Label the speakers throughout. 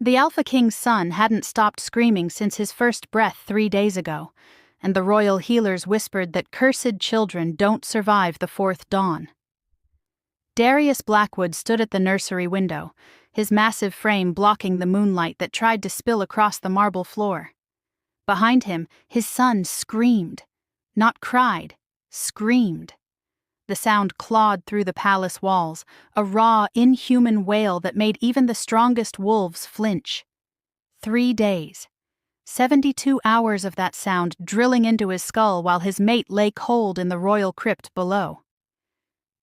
Speaker 1: The Alpha King's son hadn't stopped screaming since his first breath 3 days ago, and the royal healers whispered that cursed children don't survive the fourth dawn. Darius Blackwood stood at the nursery window, his massive frame blocking the moonlight that tried to spill across the marble floor. Behind him, his son screamed. Not cried, screamed. The sound clawed through the palace walls, a raw, inhuman wail that made even the strongest wolves flinch. 3 days. 72 hours of that sound drilling into his skull while his mate lay cold in the royal crypt below.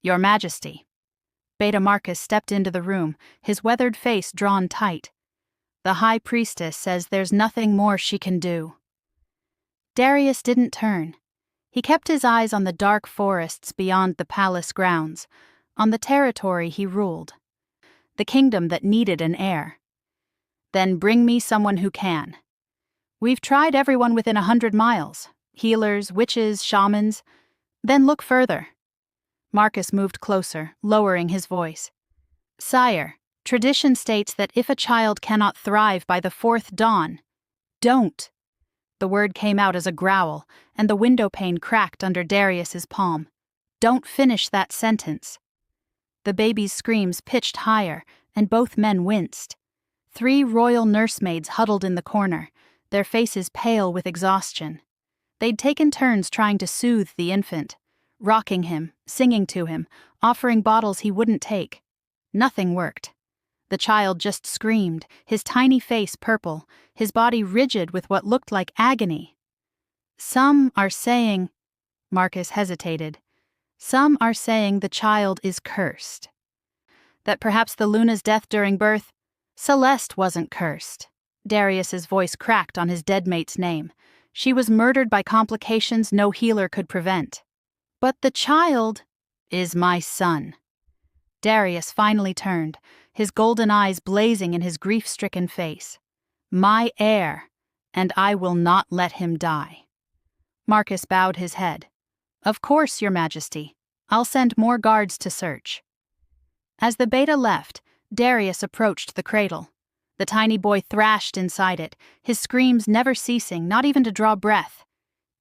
Speaker 1: "Your Majesty." Beta Marcus stepped into the room, his weathered face drawn tight. "The High Priestess says there's nothing more she can do." Darius didn't turn. He kept his eyes on the dark forests beyond the palace grounds, on the territory he ruled. The kingdom that needed an heir. "Then bring me someone who can. We've tried everyone within 100 miles. Healers, witches, shamans. Then look further." Marcus moved closer, lowering his voice. "Sire, tradition states that if a child cannot thrive by the fourth dawn, don't." The word came out as a growl, and the window pane cracked under Darius's palm. "Don't finish that sentence." The baby's screams pitched higher, and both men winced. 3 royal nursemaids huddled in the corner, their faces pale with exhaustion. They'd taken turns trying to soothe the infant, rocking him, singing to him, offering bottles he wouldn't take. Nothing worked. The child just screamed, his tiny face purple, his body rigid with what looked like agony. "Some are saying," Marcus hesitated, "some are saying the child is cursed. That perhaps the Luna's death during birth, Celeste wasn't cursed." Darius's voice cracked on his dead mate's name. "She was murdered by complications no healer could prevent. But the child is my son." Darius finally turned, his golden eyes blazing in his grief-stricken face. "My heir, and I will not let him die." Marcus bowed his head. "Of course, Your Majesty. I'll send more guards to search." As the beta left, Darius approached the cradle. The tiny boy thrashed inside it, his screams never ceasing, not even to draw breath.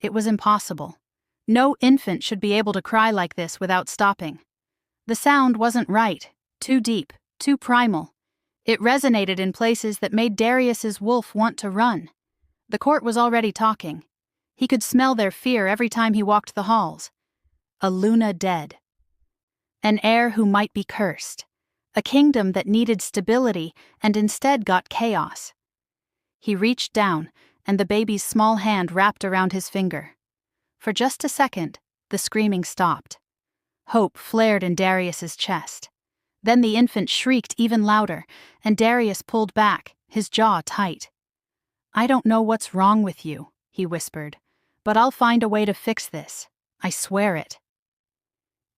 Speaker 1: It was impossible. No infant should be able to cry like this without stopping. The sound wasn't right, too deep, too primal. It resonated in places that made Darius's wolf want to run. The court was already talking. He could smell their fear every time he walked the halls. A Luna dead. An heir who might be cursed. A kingdom that needed stability and instead got chaos. He reached down, and the baby's small hand wrapped around his finger. For just a second, the screaming stopped. Hope flared in Darius's chest. Then the infant shrieked even louder, and Darius pulled back, his jaw tight. "I don't know what's wrong with you," he whispered, "but I'll find a way to fix this. I swear it."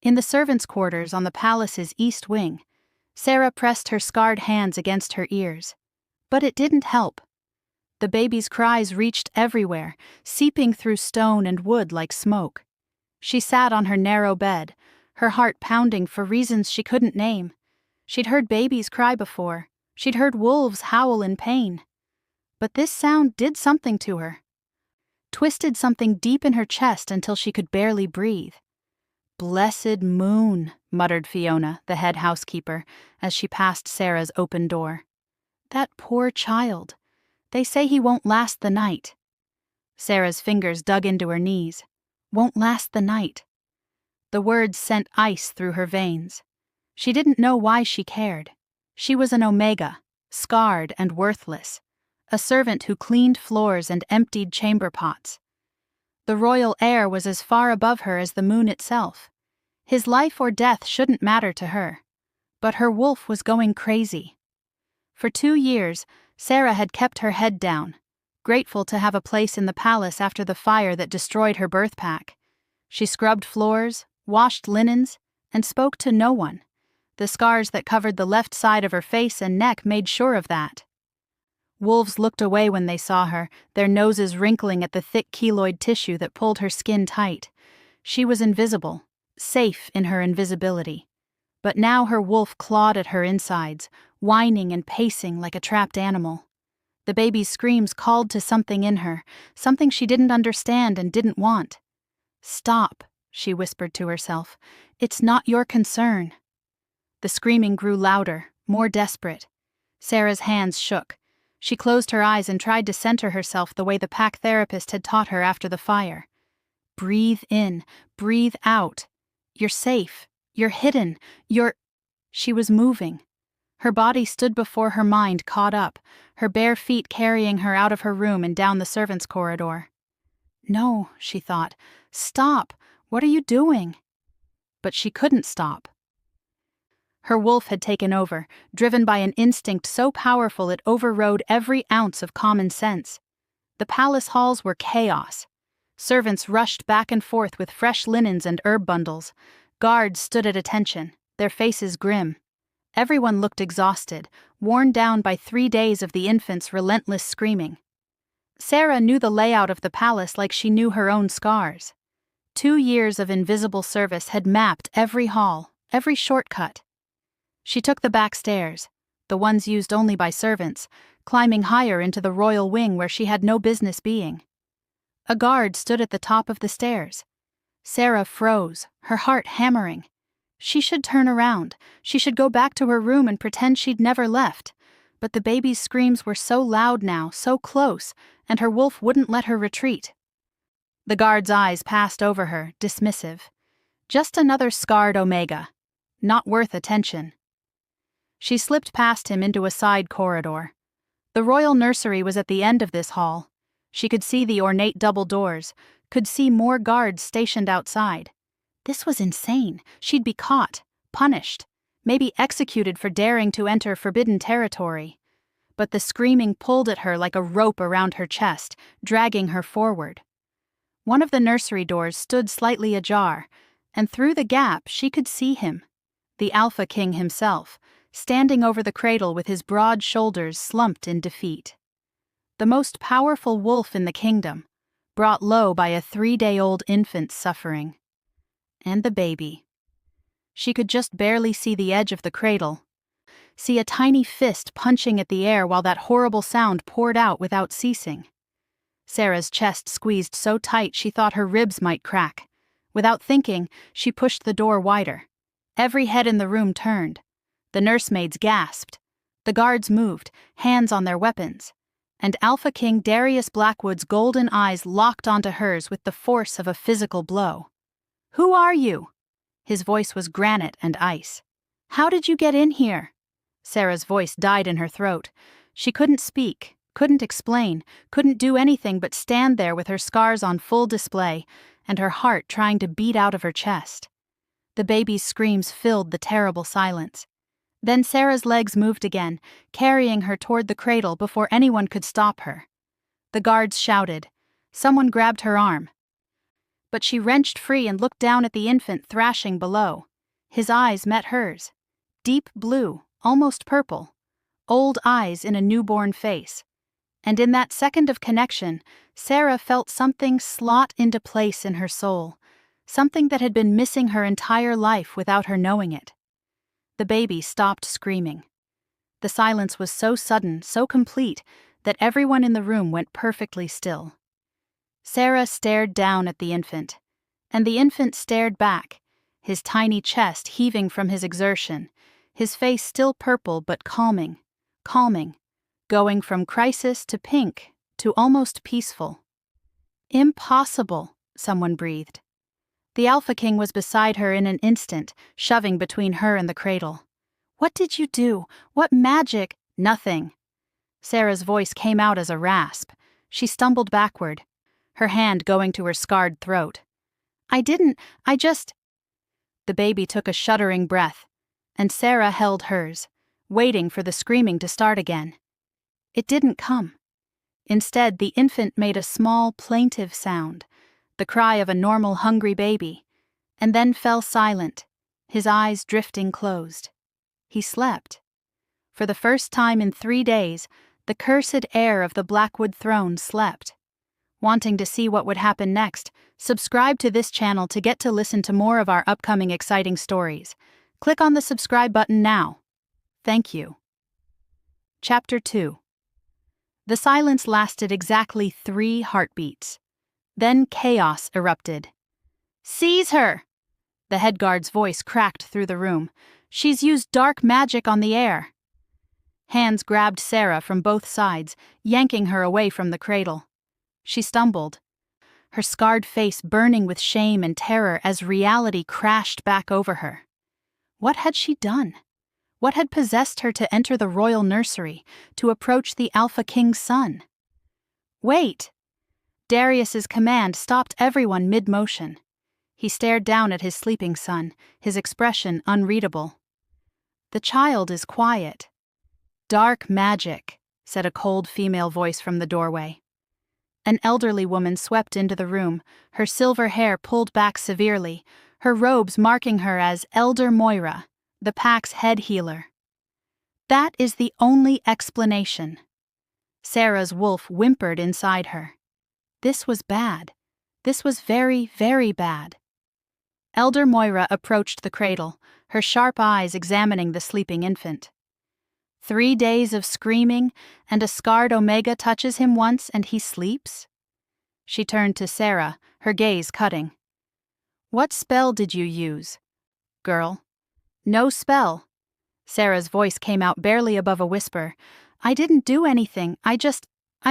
Speaker 1: In the servants' quarters on the palace's east wing, Sarah pressed her scarred hands against her ears. But it didn't help. The baby's cries reached everywhere, seeping through stone and wood like smoke. She sat on her narrow bed, her heart pounding for reasons she couldn't name. She'd heard babies cry before. She'd heard wolves howl in pain. But this sound did something to her. Twisted something deep in her chest until she could barely breathe. "Blessed moon," muttered Fiona, the head housekeeper, as she passed Sarah's open door. "That poor child. They say he won't last the night." Sarah's fingers dug into her knees. "Won't last the night." The words sent ice through her veins. She didn't know why she cared. She was an Omega, scarred and worthless, a servant who cleaned floors and emptied chamber pots. The royal heir was as far above her as the moon itself. His life or death shouldn't matter to her. But her wolf was going crazy. For 2 years, Sarah had kept her head down, grateful to have a place in the palace after the fire that destroyed her birth pack. She scrubbed floors, washed linens, and spoke to no one. The scars that covered the left side of her face and neck made sure of that. Wolves looked away when they saw her, their noses wrinkling at the thick keloid tissue that pulled her skin tight. She was invisible, safe in her invisibility. But now her wolf clawed at her insides, whining and pacing like a trapped animal. The baby's screams called to something in her, something she didn't understand and didn't want. "Stop," she whispered to herself. "It's not your concern." The screaming grew louder, more desperate. Sarah's hands shook. She closed her eyes and tried to center herself the way the pack therapist had taught her after the fire. Breathe in, breathe out. You're safe. You're hidden. She was moving. Her body stood before her mind caught up, her bare feet carrying her out of her room and down the servants' corridor. "No," she thought. "Stop! What are you doing?" But she couldn't stop. Her wolf had taken over, driven by an instinct so powerful it overrode every ounce of common sense. The palace halls were chaos. Servants rushed back and forth with fresh linens and herb bundles. Guards stood at attention, their faces grim. Everyone looked exhausted, worn down by 3 days of the infant's relentless screaming. Sarah knew the layout of the palace like she knew her own scars. 2 years of invisible service had mapped every hall, every shortcut. She took the back stairs, the ones used only by servants, climbing higher into the royal wing where she had no business being. A guard stood at the top of the stairs. Sarah froze, her heart hammering. She should turn around. She should go back to her room and pretend she'd never left. But the baby's screams were so loud now, so close, and her wolf wouldn't let her retreat. The guard's eyes passed over her, dismissive. Just another scarred Omega. Not worth attention. She slipped past him into a side corridor. The royal nursery was at the end of this hall. She could see the ornate double doors, could see more guards stationed outside. This was insane. She'd be caught, punished, maybe executed for daring to enter forbidden territory. But the screaming pulled at her like a rope around her chest, dragging her forward. One of the nursery doors stood slightly ajar, and through the gap she could see him, the Alpha King himself, standing over the cradle with his broad shoulders slumped in defeat. The most powerful wolf in the kingdom, brought low by a 3-day-old infant's suffering. And the baby. She could just barely see the edge of the cradle, see a tiny fist punching at the air while that horrible sound poured out without ceasing. Sarah's chest squeezed so tight she thought her ribs might crack. Without thinking, she pushed the door wider. Every head in the room turned. The nursemaids gasped. The guards moved, hands on their weapons. And Alpha King Darius Blackwood's golden eyes locked onto hers with the force of a physical blow. "Who are you?" His voice was granite and ice. "How did you get in here?" Sarah's voice died in her throat. She couldn't speak, couldn't explain, couldn't do anything but stand there with her scars on full display and her heart trying to beat out of her chest. The baby's screams filled the terrible silence. Then Sarah's legs moved again, carrying her toward the cradle before anyone could stop her. The guards shouted. Someone grabbed her arm. But she wrenched free and looked down at the infant thrashing below. His eyes met hers. Deep blue, almost purple. Old eyes in a newborn face. And in that second of connection, Sarah felt something slot into place in her soul, something that had been missing her entire life without her knowing it. The baby stopped screaming. The silence was so sudden, so complete, that everyone in the room went perfectly still. Sarah stared down at the infant, and the infant stared back, his tiny chest heaving from his exertion, his face still purple but calming, going from crisis to pink to almost peaceful. "Impossible," someone breathed. The Alpha King was beside her in an instant, shoving between her and the cradle. "What did you do? What magic?" "Nothing." Sarah's voice came out as a rasp. She stumbled backward, her hand going to her scarred throat. I just... The baby took a shuddering breath, and Sarah held hers, waiting for the screaming to start again. It didn't come. Instead, the infant made a small, plaintive sound, the cry of a normal, hungry baby, and then fell silent, his eyes drifting closed. He slept. For the first time in 3 days, the cursed heir of the Blackwood throne slept. Wanting to see what would happen next, subscribe to this channel to get to listen to more of our upcoming exciting stories. Click on the subscribe button now. Thank you. Chapter 2. The silence lasted exactly 3 heartbeats. Then chaos erupted. "Seize her!" The head guard's voice cracked through the room. "She's used dark magic on the air." Hands grabbed Sarah from both sides, yanking her away from the cradle. She stumbled, her scarred face burning with shame and terror as reality crashed back over her. What had she done? What had possessed her to enter the royal nursery, to approach the Alpha King's son? "Wait!" Darius's command stopped everyone mid-motion. He stared down at his sleeping son, his expression unreadable. "The child is quiet." "Dark magic," said a cold female voice from the doorway. An elderly woman swept into the room, her silver hair pulled back severely, her robes marking her as Elder Moira, the pack's head healer. "That is the only explanation." Sarah's wolf whimpered inside her. This was bad. This was very, very bad. Elder Moira approached the cradle, her sharp eyes examining the sleeping infant. 3 days of screaming, and a scarred Omega touches him once and he sleeps? She turned to Sarah, her gaze cutting. "What spell did you use, girl?" "No spell." Sarah's voice came out barely above a whisper. "I didn't do anything, I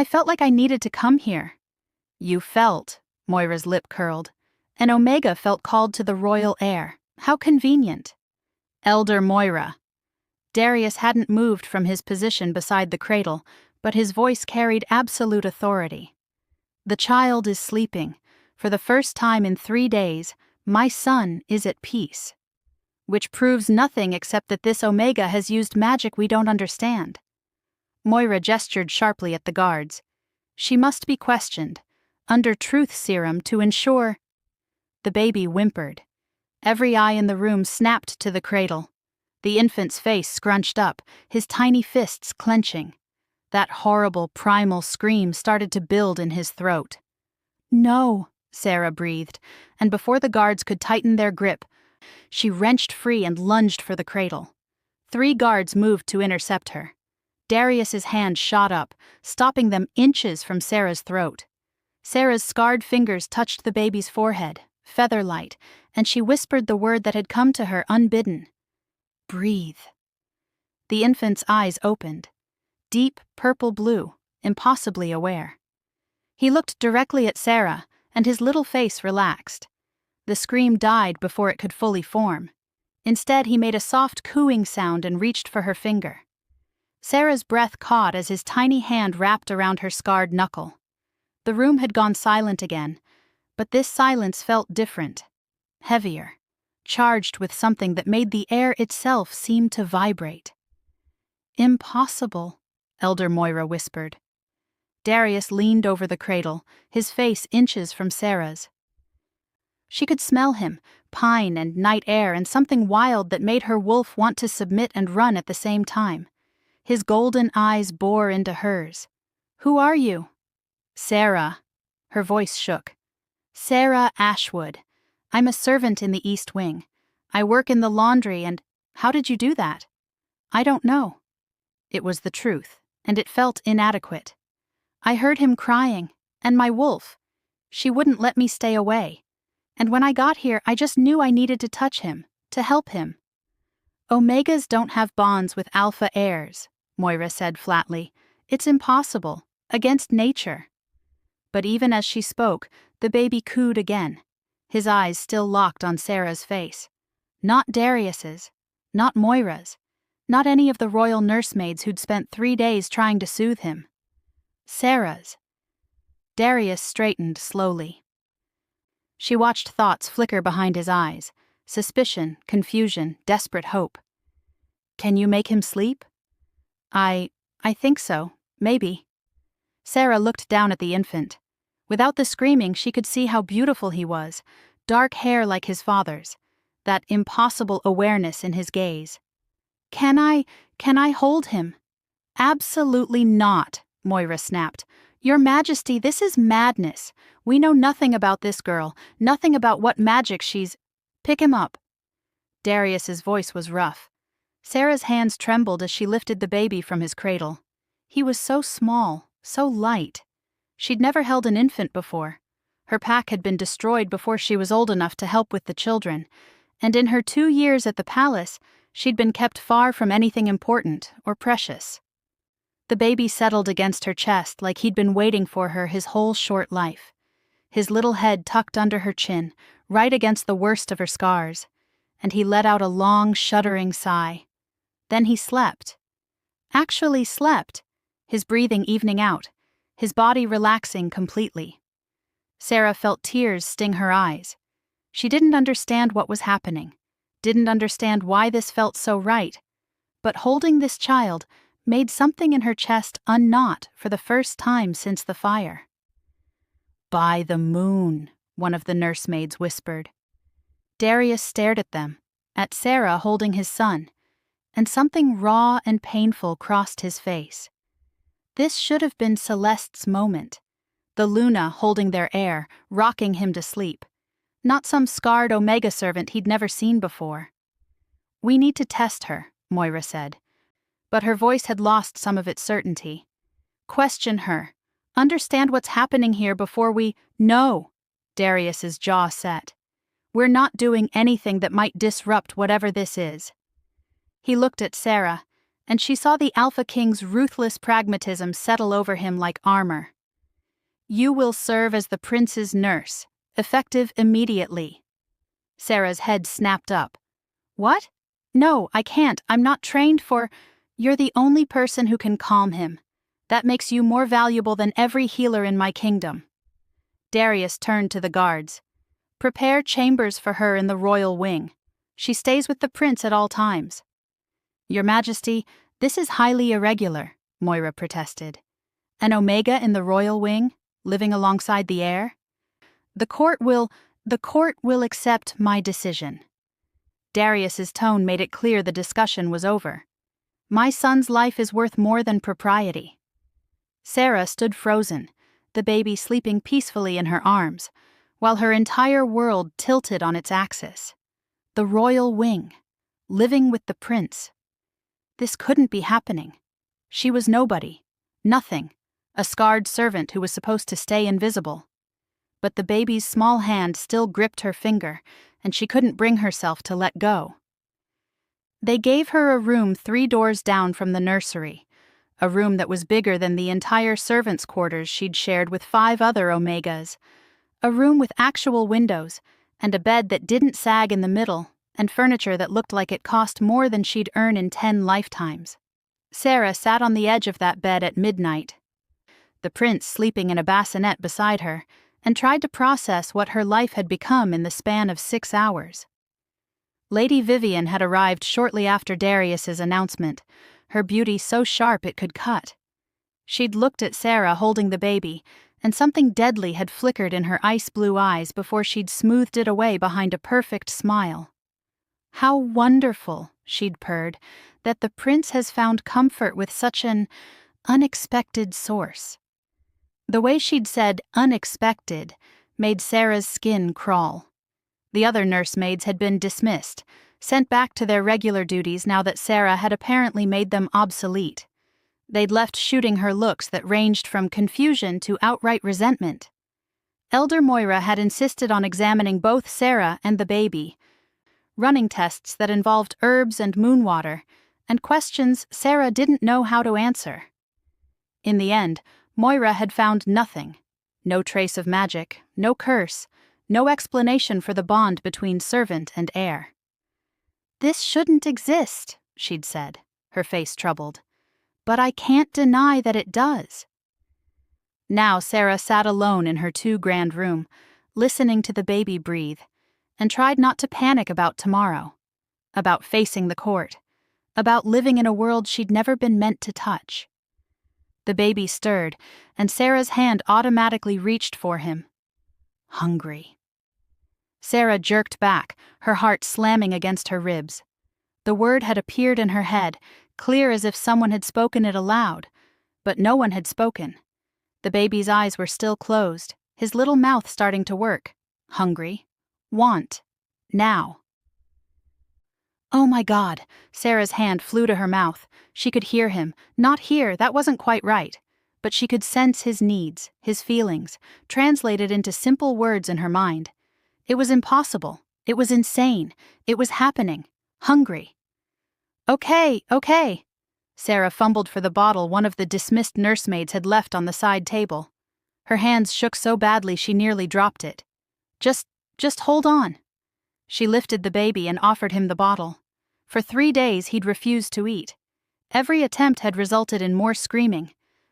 Speaker 1: felt like I needed to come here." "You felt," Moira's lip curled. "An Omega felt called to the royal heir. How convenient." "Elder Moira." Darius hadn't moved from his position beside the cradle, but his voice carried absolute authority. "The child is sleeping. For the first time in 3 days, my son is at peace." "Which proves nothing except that this Omega has used magic we don't understand." Moira gestured sharply at the guards. "She must be questioned, under truth serum to ensure—" The baby whimpered. Every eye in the room snapped to the cradle. The infant's face scrunched up, his tiny fists clenching. That horrible primal scream started to build in his throat. "No," Sarah breathed, and before the guards could tighten their grip, she wrenched free and lunged for the cradle. 3 guards moved to intercept her. Darius's hand shot up, stopping them inches from Sarah's throat. Sarah's scarred fingers touched the baby's forehead, feather-light, and she whispered the word that had come to her unbidden. "Breathe." The infant's eyes opened. Deep purple blue, impossibly aware. He looked directly at Sarah, and his little face relaxed. The scream died before it could fully form. Instead, he made a soft cooing sound and reached for her finger. Sarah's breath caught as his tiny hand wrapped around her scarred knuckle. The room had gone silent again, but this silence felt different, heavier, charged with something that made the air itself seem to vibrate. "Impossible," Elder Moira whispered. Darius leaned over the cradle, his face inches from Sarah's. She could smell him, pine and night air, and something wild that made her wolf want to submit and run at the same time. His golden eyes bore into hers. "Who are you?" "Sarah." Her voice shook. "Sarah Ashwood. I'm a servant in the East Wing. I work in the laundry and—" "How did you do that?" "I don't know." It was the truth, and it felt inadequate. "I heard him crying, and my wolf. She wouldn't let me stay away. And when I got here, I just knew I needed to touch him, to help him." "Omegas don't have bonds with alpha heirs," Moira said flatly. "It's impossible, against nature." But even as she spoke, the baby cooed again, his eyes still locked on Sarah's face. Not Darius's, not Moira's, not any of the royal nursemaids who'd spent 3 days trying to soothe him. Sarah's. Darius straightened slowly. She watched thoughts flicker behind his eyes, suspicion, confusion, desperate hope. "Can you make him sleep?" I think so, maybe." Sarah looked down at the infant. Without the screaming, she could see how beautiful he was, dark hair like his father's, that impossible awareness in his gaze. Can I hold him?" "Absolutely not," Moira snapped. "Your Majesty, this is madness. We know nothing about this girl, nothing about what magic she's—" "Pick him up." Darius's voice was rough. Sarah's hands trembled as she lifted the baby from his cradle. He was so small, so light. She'd never held an infant before. Her pack had been destroyed before she was old enough to help with the children, and in her 2 years at the palace, she'd been kept far from anything important or precious. The baby settled against her chest like he'd been waiting for her his whole short life. His little head tucked under her chin, right against the worst of her scars, and he let out a long, shuddering sigh. Then he slept. Actually slept, his breathing evening out, his body relaxing completely. Sarah felt tears sting her eyes. She didn't understand what was happening, didn't understand why this felt so right, but holding this child made something in her chest unknot for the first time since the fire. "By the moon," one of the nursemaids whispered. Darius stared at them, at Sarah holding his son, and something raw and painful crossed his face. This should have been Celeste's moment, the Luna holding their heir, rocking him to sleep, not some scarred Omega servant he'd never seen before. "We need to test her," Moira said, but her voice had lost some of its certainty. "Question her. Understand what's happening here before we—" "No," Darius's jaw set. "We're not doing anything that might disrupt whatever this is." He looked at Sarah, and she saw the Alpha King's ruthless pragmatism settle over him like armor. "You will serve as the prince's nurse, effective immediately." Sarah's head snapped up. "What? No, I can't. I'm not trained for—" "You're the only person who can calm him. That makes you more valuable than every healer in my kingdom." Darius turned to the guards. "Prepare chambers for her in the royal wing. She stays with the prince at all times." "Your Majesty, this is highly irregular," Moira protested. "An Omega in the royal wing, living alongside the heir? The court will accept my decision." Darius's tone made it clear the discussion was over. "My son's life is worth more than propriety." Sarah stood frozen, the baby sleeping peacefully in her arms, while her entire world tilted on its axis. The royal wing, living with the prince. This couldn't be happening. She was nobody, nothing, a scarred servant who was supposed to stay invisible. But the baby's small hand still gripped her finger, and she couldn't bring herself to let go. They gave her a room 3 doors down from the nursery, a room that was bigger than the entire servants' quarters she'd shared with 5 other Omegas, a room with actual windows, and a bed that didn't sag in the middle, and furniture that looked like it cost more than she'd earn in 10 lifetimes. Sarah sat on the edge of that bed at midnight, the prince sleeping in a bassinet beside her, and tried to process what her life had become in the span of 6 hours. Lady Vivian had arrived shortly after Darius's announcement, her beauty so sharp it could cut. She'd looked at Sarah holding the baby, and something deadly had flickered in her ice-blue eyes before she'd smoothed it away behind a perfect smile. "How wonderful," she'd purred, "that the prince has found comfort with such an unexpected source." The way she'd said unexpected made Sarah's skin crawl. The other nursemaids had been dismissed, sent back to their regular duties now that Sarah had apparently made them obsolete. They'd left shooting her looks that ranged from confusion to outright resentment. Elder Moira had insisted on examining both Sarah and the baby, running tests that involved herbs and moon water, and questions Sarah didn't know how to answer. In the end, Moira had found nothing. No trace of magic, no curse, no explanation for the bond between servant and heir. "This shouldn't exist," she'd said, her face troubled. "But I can't deny that it does." Now Sarah sat alone in her 2-grand room, listening to the baby breathe, and tried not to panic about tomorrow, about facing the court, about living in a world she'd never been meant to touch. The baby stirred, and Sarah's hand automatically reached for him. Hungry. Sarah jerked back, her heart slamming against her ribs. The word had appeared in her head, clear as if someone had spoken it aloud, but no one had spoken. The baby's eyes were still closed, his little mouth starting to work. Hungry. Want. Now. Oh my God! Sarah's hand flew to her mouth. She could hear him. Not hear, that wasn't quite right. But she could sense his needs, his feelings, translated into simple words in her mind. It was impossible. It was insane. It was happening. Hungry. Okay, okay. Sarah fumbled for the bottle one of the dismissed nursemaids had left on the side table. Her hands shook so badly she nearly dropped it. Just hold on. She lifted the baby and offered him the bottle. For 3 days he'd refused to eat. Every attempt had resulted in more screaming,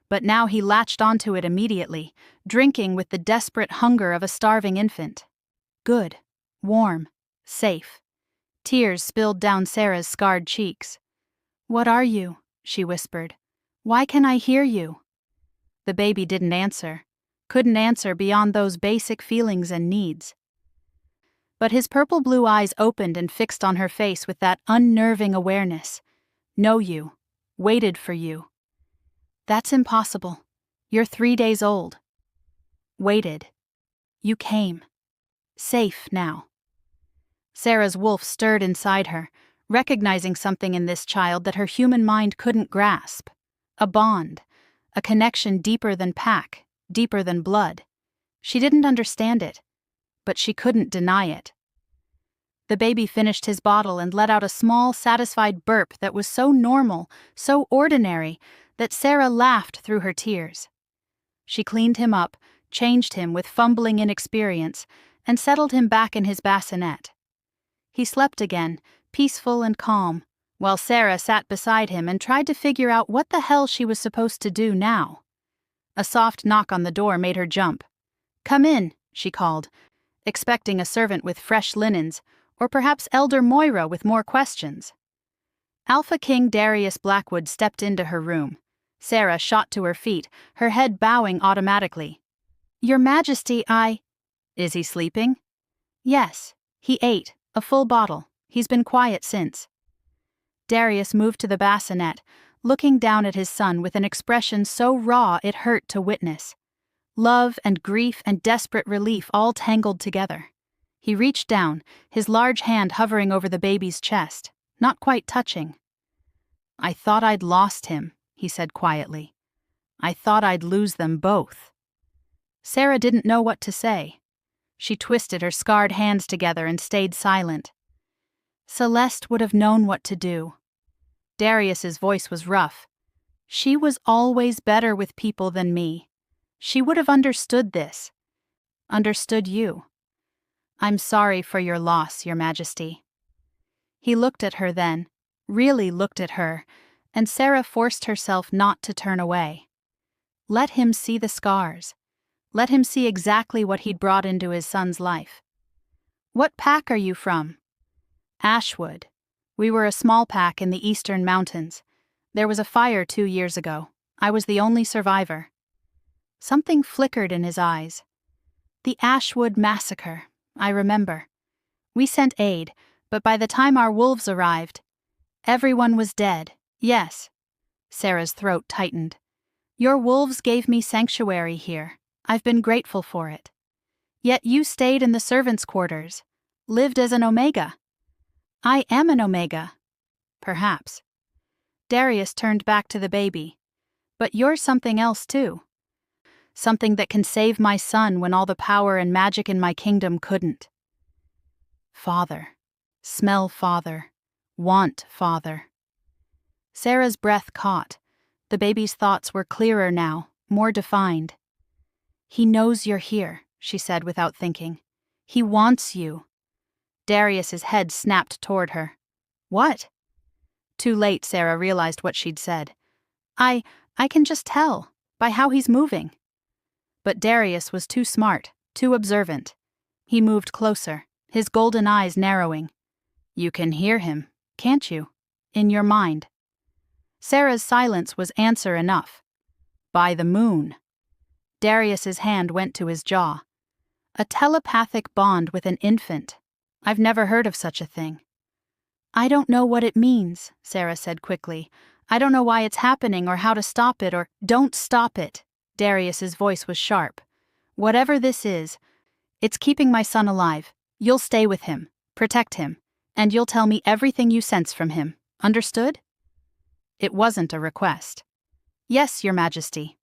Speaker 1: but now he latched onto it immediately, drinking with the desperate hunger of a starving infant. Good. Warm. Safe. Tears spilled down Sarah's scarred cheeks. "What are you?" she whispered. "Why can I hear you?" The baby didn't answer. Couldn't answer beyond those basic feelings and needs. But his purple-blue eyes opened and fixed on her face with that unnerving awareness. Know you. Waited for you. That's impossible. You're 3 days old. Waited. You came. Safe now. Sarah's wolf stirred inside her, recognizing something in this child that her human mind couldn't grasp. A bond. A connection deeper than pack, deeper than blood. She didn't understand it, but she couldn't deny it. The baby finished his bottle and let out a small, satisfied burp that was so normal, so ordinary, that Sarah laughed through her tears. She cleaned him up, changed him with fumbling inexperience, and settled him back in his bassinet. He slept again, peaceful and calm, while Sarah sat beside him and tried to figure out what the hell she was supposed to do now. A soft knock on the door made her jump. "Come in," she called, expecting a servant with fresh linens, or perhaps Elder Moira with more questions. Alpha King Darius Blackwood stepped into her room. Sarah shot to her feet, her head bowing automatically. "Your Majesty, Is he sleeping?" "Yes. He ate. A full bottle. He's been quiet since." Darius moved to the bassinet, looking down at his son with an expression so raw it hurt to witness. Love and grief and desperate relief all tangled together. He reached down, his large hand hovering over the baby's chest, not quite touching. "I thought I'd lost him," he said quietly. "I thought I'd lose them both." Sarah didn't know what to say. She twisted her scarred hands together and stayed silent. Celeste would have known what to do. Darius's voice was rough. "She was always better with people than me. She would have understood this. Understood you. I'm sorry for your loss, Your Majesty." He looked at her then, really looked at her, and Sarah forced herself not to turn away. Let him see the scars. Let him see exactly what he'd brought into his son's life. "What pack are you from?" "Ashwood. We were a small pack in the eastern mountains. There was a fire 2 years ago. I was the only survivor." Something flickered in his eyes. "The Ashwood massacre. I remember. We sent aid, but by the time our wolves arrived, everyone was dead. Yes." Sarah's throat tightened. "Your wolves gave me sanctuary here. I've been grateful for it. Yet you stayed in the servants' quarters, lived as an Omega." "I am an Omega." "Perhaps." Darius turned back to the baby. "But you're something else too. Something that can save my son when all the power and magic in my kingdom couldn't." Father. Smell father. Want father. Sarah's breath caught. The baby's thoughts were clearer now, more defined. "He knows you're here," she said without thinking. "He wants you." Darius's head snapped toward her. "What?" Too late, Sarah realized what she'd said. I can just tell, by how he's moving." But Darius was too smart, too observant. He moved closer, his golden eyes narrowing. "You can hear him, can't you? In your mind." Sarah's silence was answer enough. "By the moon." Darius's hand went to his jaw. "A telepathic bond with an infant. I've never heard of such a thing." "I don't know what it means," Sarah said quickly. "I don't know why it's happening or how to stop it or—" "Don't stop it." Darius's voice was sharp. "Whatever this is, it's keeping my son alive. You'll stay with him, protect him, And you'll tell me everything you sense from him. Understood? It wasn't a request. Yes, Your Majesty.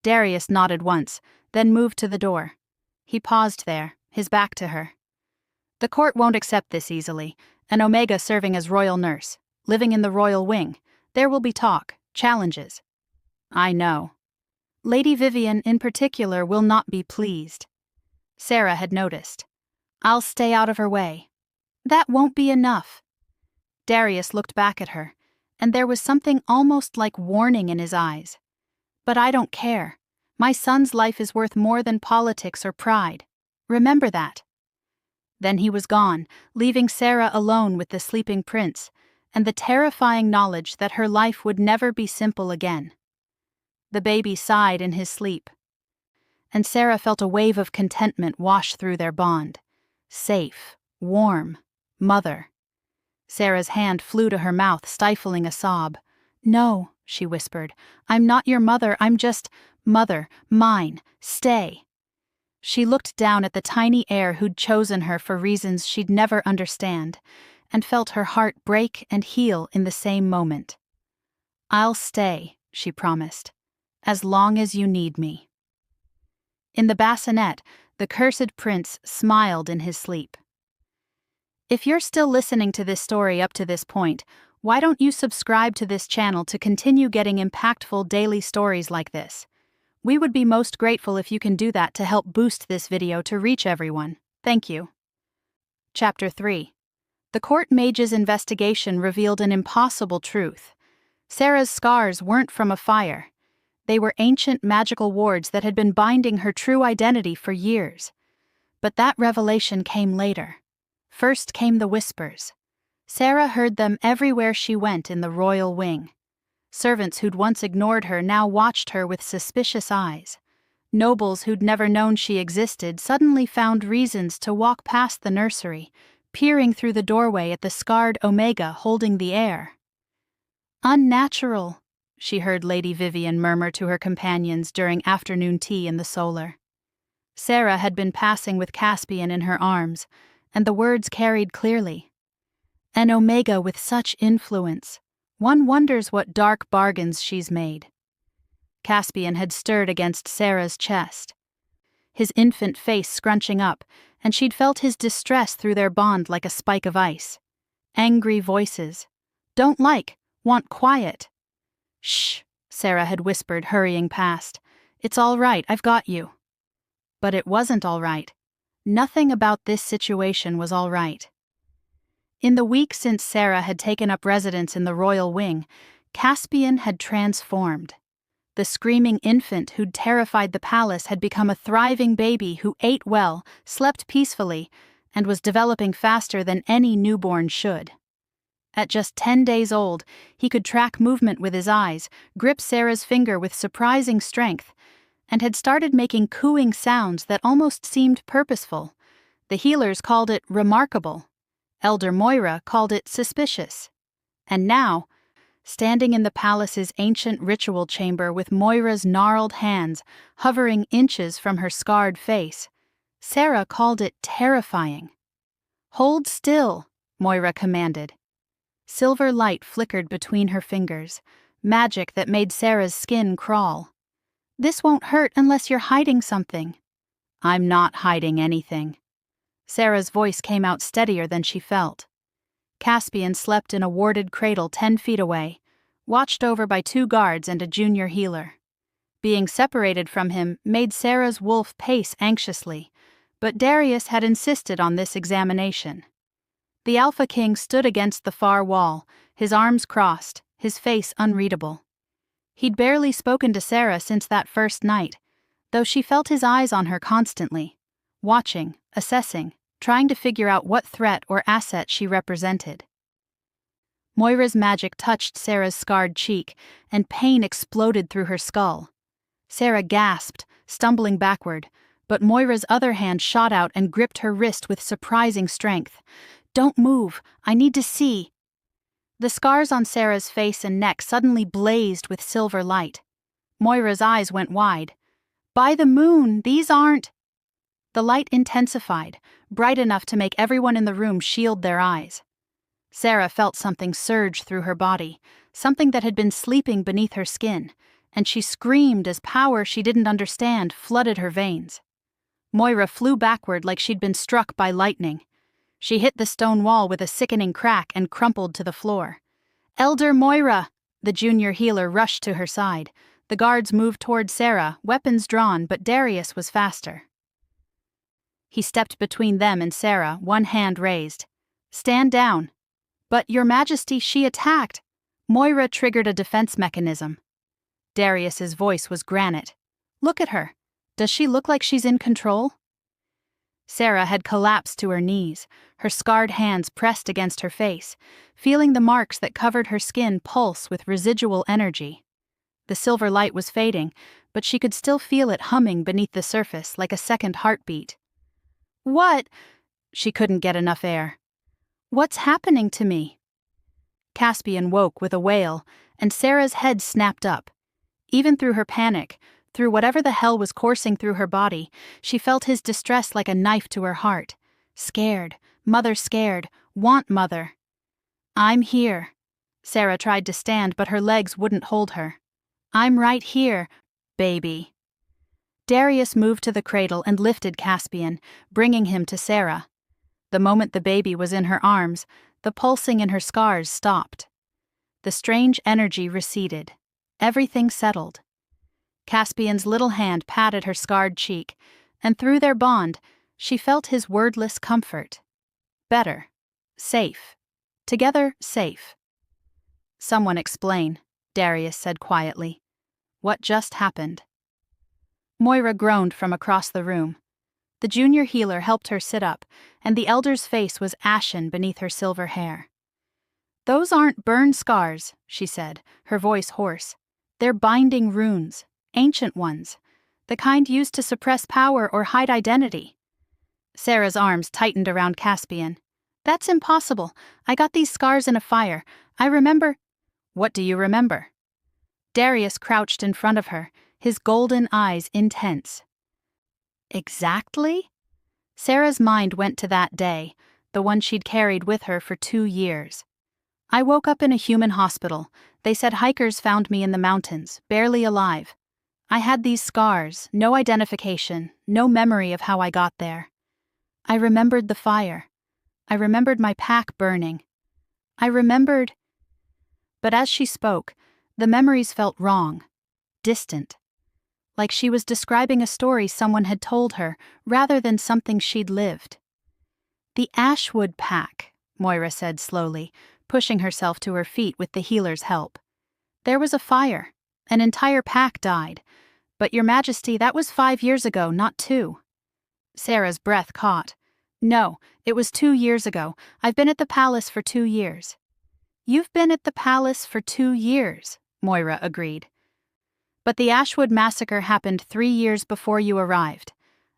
Speaker 1: Darius nodded once, then moved to the door. He paused there, his back to her. The court won't accept this easily. An Omega serving as royal nurse, living in the royal wing. There will be talk, challenges. I know. Lady Vivian, in particular, will not be pleased. Sarah had noticed. I'll stay out of her way. That won't be enough. Darius looked back at her, and there was something almost like warning in his eyes. But I don't care. My son's life is worth more than politics or pride. Remember that. Then he was gone, leaving Sarah alone with the sleeping prince, and the terrifying knowledge that her life would never be simple again. The baby sighed in his sleep, and Sarah felt a wave of contentment wash through their bond. Safe, warm, mother. Sarah's hand flew to her mouth, stifling a sob. No, she whispered. I'm not your mother, I'm just mother, mine, stay. She looked down at the tiny heir who'd chosen her for reasons she'd never understand, and felt her heart break and heal in the same moment. I'll stay, she promised, as long as you need me. In the bassinet, the cursed prince smiled in his sleep. If you're still listening to this story up to this point, why don't you subscribe to this channel to continue getting impactful daily stories like this? We would be most grateful if you can do that to help boost this video to reach everyone. Thank you. Chapter 3. The court mage's investigation revealed an impossible truth. Sarah's scars weren't from a fire. They were ancient magical wards that had been binding her true identity for years. But that revelation came later. First came the whispers. Sarah heard them everywhere she went in the royal wing. Servants who'd once ignored her now watched her with suspicious eyes. Nobles who'd never known she existed suddenly found reasons to walk past the nursery, peering through the doorway at the scarred Omega holding the heir. Unnatural, she heard Lady Vivian murmur to her companions during afternoon tea in the Solar. Sarah had been passing with Caspian in her arms, and the words carried clearly. An Omega with such influence. One wonders what dark bargains she's made. Caspian had stirred against Sarah's chest, his infant face scrunching up, and she'd felt his distress through their bond like a spike of ice. Angry voices. Don't like, want quiet. Shh, Sarah had whispered, hurrying past. It's all right, I've got you. But it wasn't all right. Nothing about this situation was all right. In the week since Sarah had taken up residence in the royal wing, Caspian had transformed. The screaming infant who'd terrified the palace had become a thriving baby who ate well, slept peacefully, and was developing faster than any newborn should. At just 10 days old, he could track movement with his eyes, grip Sarah's finger with surprising strength, and had started making cooing sounds that almost seemed purposeful. The healers called it remarkable. Elder Moira called it suspicious. And now, standing in the palace's ancient ritual chamber with Moira's gnarled hands hovering inches from her scarred face, Sarah called it terrifying. Hold still, Moira commanded. Silver light flickered between her fingers, magic that made Sarah's skin crawl. This won't hurt unless you're hiding something. I'm not hiding anything. Sarah's voice came out steadier than she felt. Caspian slept in a warded cradle 10 feet away, watched over by 2 guards and a junior healer. Being separated from him made Sarah's wolf pace anxiously, but Darius had insisted on this examination. The Alpha King stood against the far wall, his arms crossed, his face unreadable. He'd barely spoken to Sarah since that first night, though she felt his eyes on her constantly, watching, assessing, trying to figure out what threat or asset she represented. Moira's magic touched Sarah's scarred cheek, and pain exploded through her skull. Sarah gasped, stumbling backward, but Moira's other hand shot out and gripped her wrist with surprising strength. Don't move, I need to see. The scars on Sarah's face and neck suddenly blazed with silver light. Moira's eyes went wide. By the moon, these aren't... The light intensified, bright enough to make everyone in the room shield their eyes. Sarah felt something surge through her body, something that had been sleeping beneath her skin, and she screamed as power she didn't understand flooded her veins. Moira flew backward like she'd been struck by lightning. She hit the stone wall with a sickening crack and crumpled to the floor. "Elder Moira!" The junior healer rushed to her side. The guards moved toward Sarah, weapons drawn, but Darius was faster. He stepped between them and Sarah, one hand raised. "Stand down." "But, Your Majesty, she attacked." Moira triggered a defense mechanism. Darius's voice was granite. "Look at her. Does she look like she's in control?" Sarah had collapsed to her knees, her scarred hands pressed against her face, feeling the marks that covered her skin pulse with residual energy. The silver light was fading, but she could still feel it humming beneath the surface like a second heartbeat. "What?" She couldn't get enough air. "What's happening to me?" Caspian woke with a wail, and Sarah's head snapped up. Even through her panic, through whatever the hell was coursing through her body, she felt his distress like a knife to her heart. Scared, want mother. "I'm here." Sarah tried to stand, but her legs wouldn't hold her. "I'm right here, baby." Darius moved to the cradle and lifted Caspian, bringing him to Sarah. The moment the baby was in her arms, the pulsing in her scars stopped. The strange energy receded. Everything settled. Caspian's little hand patted her scarred cheek, and through their bond, she felt his wordless comfort. Better. Safe. Together, safe. "Someone explain," Darius said quietly. "What just happened?" Moira groaned from across the room. The junior healer helped her sit up, and the elder's face was ashen beneath her silver hair. "Those aren't burn scars," she said, her voice hoarse. "They're binding runes. Ancient ones. The kind used to suppress power or hide identity." Sarah's arms tightened around Caspian. "That's impossible. I got these scars in a fire. I remember—" "What do you remember?" Darius crouched in front of her, his golden eyes intense. "Exactly?" Sarah's mind went to that day, the one she'd carried with her for 2 years. "I woke up in a human hospital. They said hikers found me in the mountains, barely alive. I had these scars, no identification, no memory of how I got there. I remembered the fire. I remembered my pack burning. I remembered—" But as she spoke, the memories felt wrong, distant. Like she was describing a story someone had told her, rather than something she'd lived. "The Ashwood Pack," Moira said slowly, pushing herself to her feet with the healer's help. "There was a fire. An entire pack died. But, Your Majesty, that was 5 years ago, not 2. Sarah's breath caught. "No, it was 2 years ago. I've been at the palace for 2 years. "You've been at the palace for 2 years, Moira agreed. "But the Ashwood massacre happened 3 years before you arrived.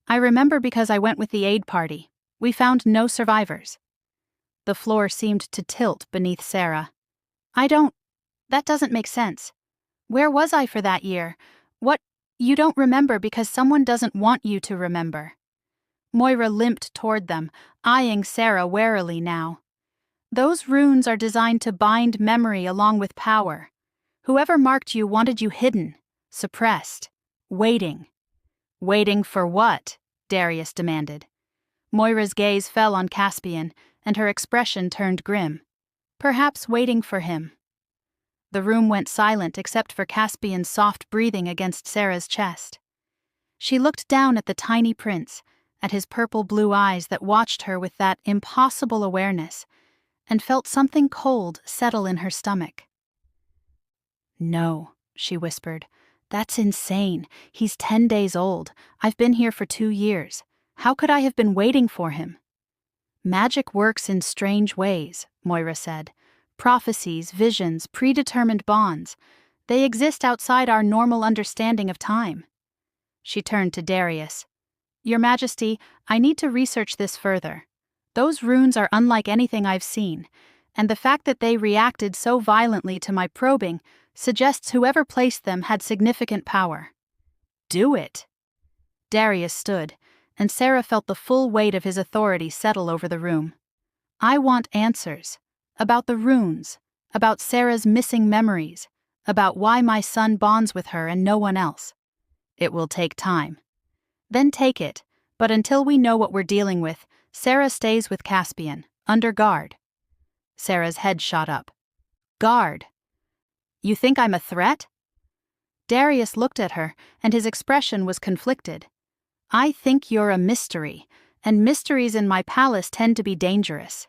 Speaker 1: I remember because I went with the aid party. We found no survivors." The floor seemed to tilt beneath Sarah. That doesn't make sense. Where was I for that year? What? You don't remember because someone doesn't want you to remember." Moira limped toward them, eyeing Sarah warily now. "Those runes are designed to bind memory along with power. Whoever marked you wanted you hidden, suppressed, waiting." "Waiting for what?" Darius demanded. Moira's gaze fell on Caspian, and her expression turned grim. "Perhaps waiting for him." The room went silent except for Caspian's soft breathing against Sarah's chest. She looked down at the tiny prince, at his purple-blue eyes that watched her with that impossible awareness, and felt something cold settle in her stomach. "No," she whispered. "That's insane. He's 10 days old. I've been here for 2 years. How could I have been waiting for him?" "Magic works in strange ways," Moira said. "Prophecies, visions, predetermined bonds. They exist outside our normal understanding of time." She turned to Darius. "Your Majesty, I need to research this further. Those runes are unlike anything I've seen, and the fact that they reacted so violently to my probing suggests whoever placed them had significant power." "Do it!" Darius stood, and Sarah felt the full weight of his authority settle over the room. "I want answers. About the runes, about Sarah's missing memories, about why my son bonds with her and no one else. It will take time. Then take it, but until we know what we're dealing with, Sarah stays with Caspian, under guard. Sarah's head shot up. Guard? You think I'm a threat? Darius looked at her, and his expression was conflicted. I think you're a mystery, and mysteries in my palace tend to be dangerous.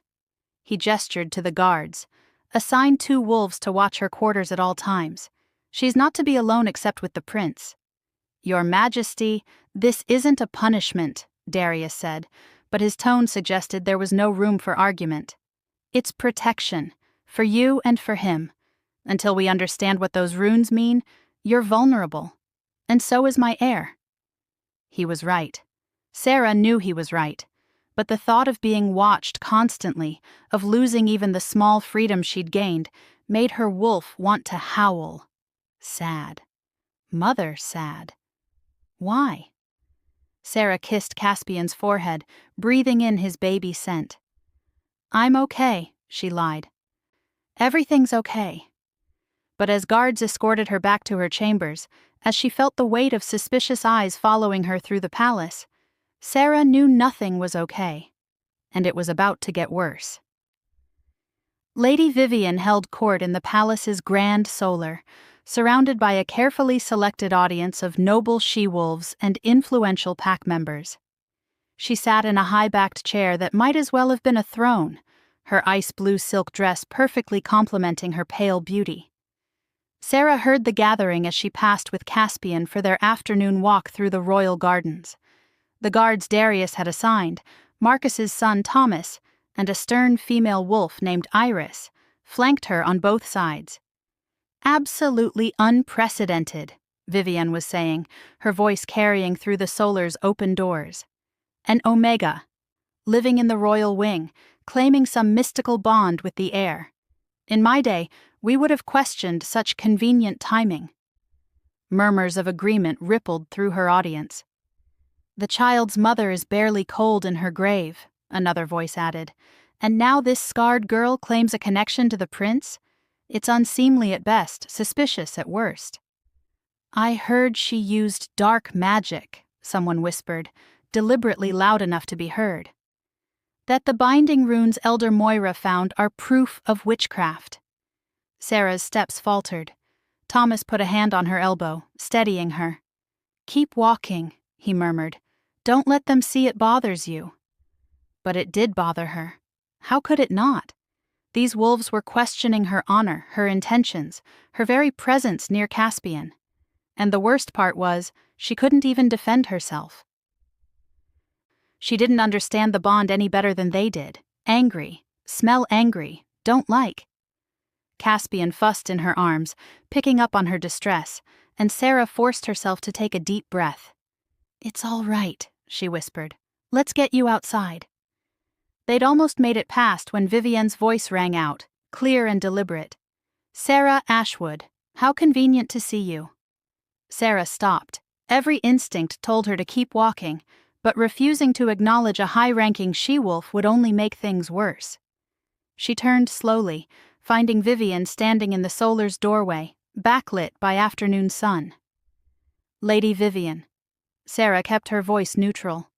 Speaker 1: He gestured to the guards. Assign 2 wolves to watch her quarters at all times. She's not to be alone except with the prince. Your Majesty, this isn't a punishment, Darius said, but his tone suggested there was no room for argument. It's protection, for you and for him. Until we understand what those runes mean, you're vulnerable. And so is my heir. He was right. Sarah knew he was right. But the thought of being watched constantly, of losing even the small freedom she'd gained, made her wolf want to howl. Sad. Mother sad. Why? Sarah kissed Caspian's forehead, breathing in his baby scent. I'm okay, she lied. Everything's okay. But as guards escorted her back to her chambers, as she felt the weight of suspicious eyes following her through the palace, Sarah knew nothing was okay, and it was about to get worse. Lady Vivian held court in the palace's grand solar, surrounded by a carefully selected audience of noble she-wolves and influential pack members. She sat in a high-backed chair that might as well have been a throne, her ice-blue silk dress perfectly complementing her pale beauty. Sarah heard the gathering as she passed with Caspian for their afternoon walk through the royal gardens. The guards Darius had assigned, Marcus's son Thomas, and a stern female wolf named Iris, flanked her on both sides. Absolutely unprecedented, Vivian was saying, her voice carrying through the solar's open doors. An Omega, living in the royal wing, claiming some mystical bond with the heir. In my day, we would have questioned such convenient timing. Murmurs of agreement rippled through her audience. The child's mother is barely cold in her grave, another voice added, and now this scarred girl claims a connection to the prince? It's unseemly at best, suspicious at worst. I heard she used dark magic, someone whispered, deliberately loud enough to be heard. That the binding runes Elder Moira found are proof of witchcraft. Sarah's steps faltered. Thomas put a hand on her elbow, steadying her. Keep walking, he murmured. Don't let them see it bothers you. But it did bother her. How could it not? These wolves were questioning her honor, her intentions, her very presence near Caspian. And the worst part was, she couldn't even defend herself. She didn't understand the bond any better than they did. Angry, smell angry, don't like. Caspian fussed in her arms, picking up on her distress, and Sarah forced herself to take a deep breath. It's all right, she whispered. Let's get you outside. They'd almost made it past when Vivian's voice rang out, clear and deliberate. Sarah Ashwood, how convenient to see you. Sarah stopped. Every instinct told her to keep walking, but refusing to acknowledge a high-ranking she-wolf would only make things worse. She turned slowly, finding Vivian standing in the solar's doorway, backlit by afternoon sun. Lady Vivian. Sarah kept her voice neutral.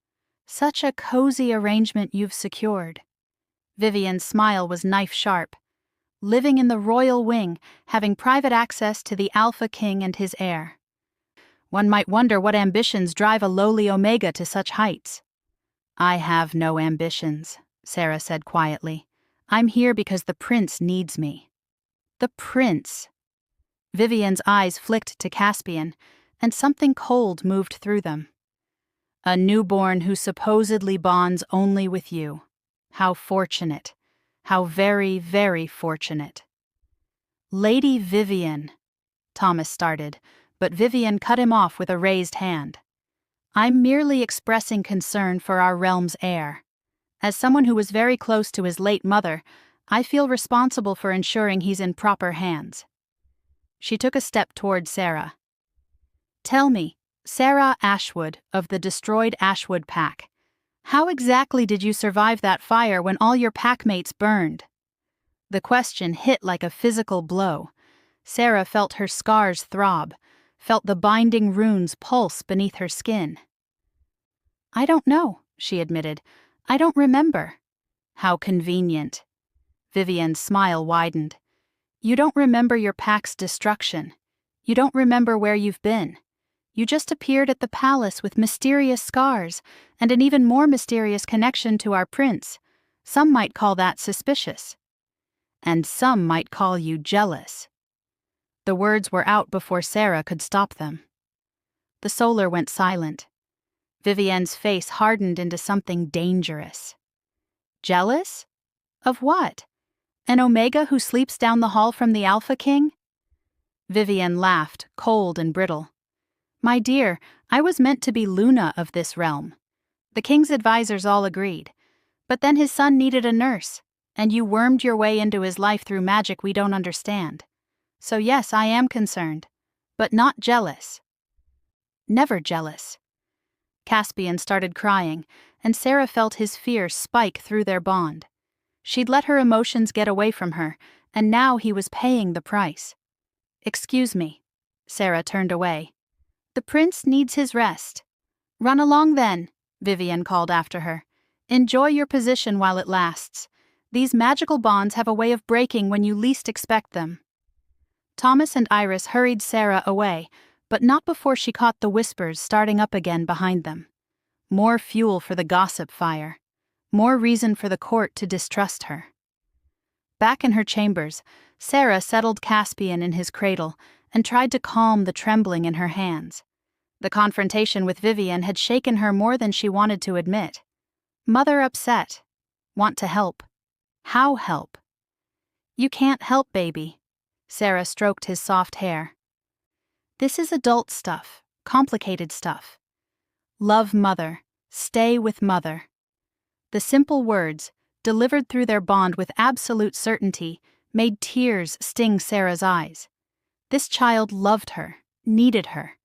Speaker 1: Such a cozy arrangement you've secured. Vivian's smile was knife-sharp. Living in the royal wing, having private access to the Alpha King and his heir. One might wonder what ambitions drive a lowly Omega to such heights. I have no ambitions, Sarah said quietly. I'm here because the prince needs me. The prince. Vivian's eyes flicked to Caspian, and something cold moved through them. A newborn who supposedly bonds only with you. How fortunate. How very, very fortunate. Lady Vivian, Thomas started, but Vivian cut him off with a raised hand. I'm merely expressing concern for our realm's heir. As someone who was very close to his late mother, I feel responsible for ensuring he's in proper hands. She took a step toward Sarah. Tell me, Sarah Ashwood of the destroyed Ashwood pack, how exactly did you survive that fire when all your packmates burned? The question hit like a physical blow. Sarah felt her scars throb, felt the binding runes pulse beneath her skin. "I don't know," she admitted. "I don't remember." "How convenient." Vivienne's smile widened. "You don't remember your pack's destruction. You don't remember where you've been. You just appeared at the palace with mysterious scars and an even more mysterious connection to our prince. Some might call that suspicious. And some might call you jealous." The words were out before Sarah could stop them. The Solar went silent. Vivienne's face hardened into something dangerous. "Jealous? Of what? An Omega who sleeps down the hall from the Alpha King?" Vivienne laughed, cold and brittle. "My dear, I was meant to be Luna of this realm. The king's advisors all agreed. But then his son needed a nurse, and you wormed your way into his life through magic we don't understand. So yes, I am concerned, but not jealous." "Never jealous." Caspian started crying, and Sarah felt his fear spike through their bond. She'd let her emotions get away from her, and now he was paying the price. "Excuse me." Sarah turned away. "The prince needs his rest." "Run along then," Vivienne called after her. "Enjoy your position while it lasts. These magical bonds have a way of breaking when you least expect them." Thomas and Iris hurried Sarah away, but not before she caught the whispers starting up again behind them. More fuel for the gossip fire. More reason for the court to distrust her. Back in her chambers, Sarah settled Caspian in his cradle and tried to calm the trembling in her hands. The confrontation with Vivienne had shaken her more than she wanted to admit. Mother upset. Want to help. How help? "You can't help, baby." Sarah stroked his soft hair. "This is adult stuff, complicated stuff. Love mother, stay with mother." The simple words, delivered through their bond with absolute certainty, made tears sting Sarah's eyes. This child loved her, needed her,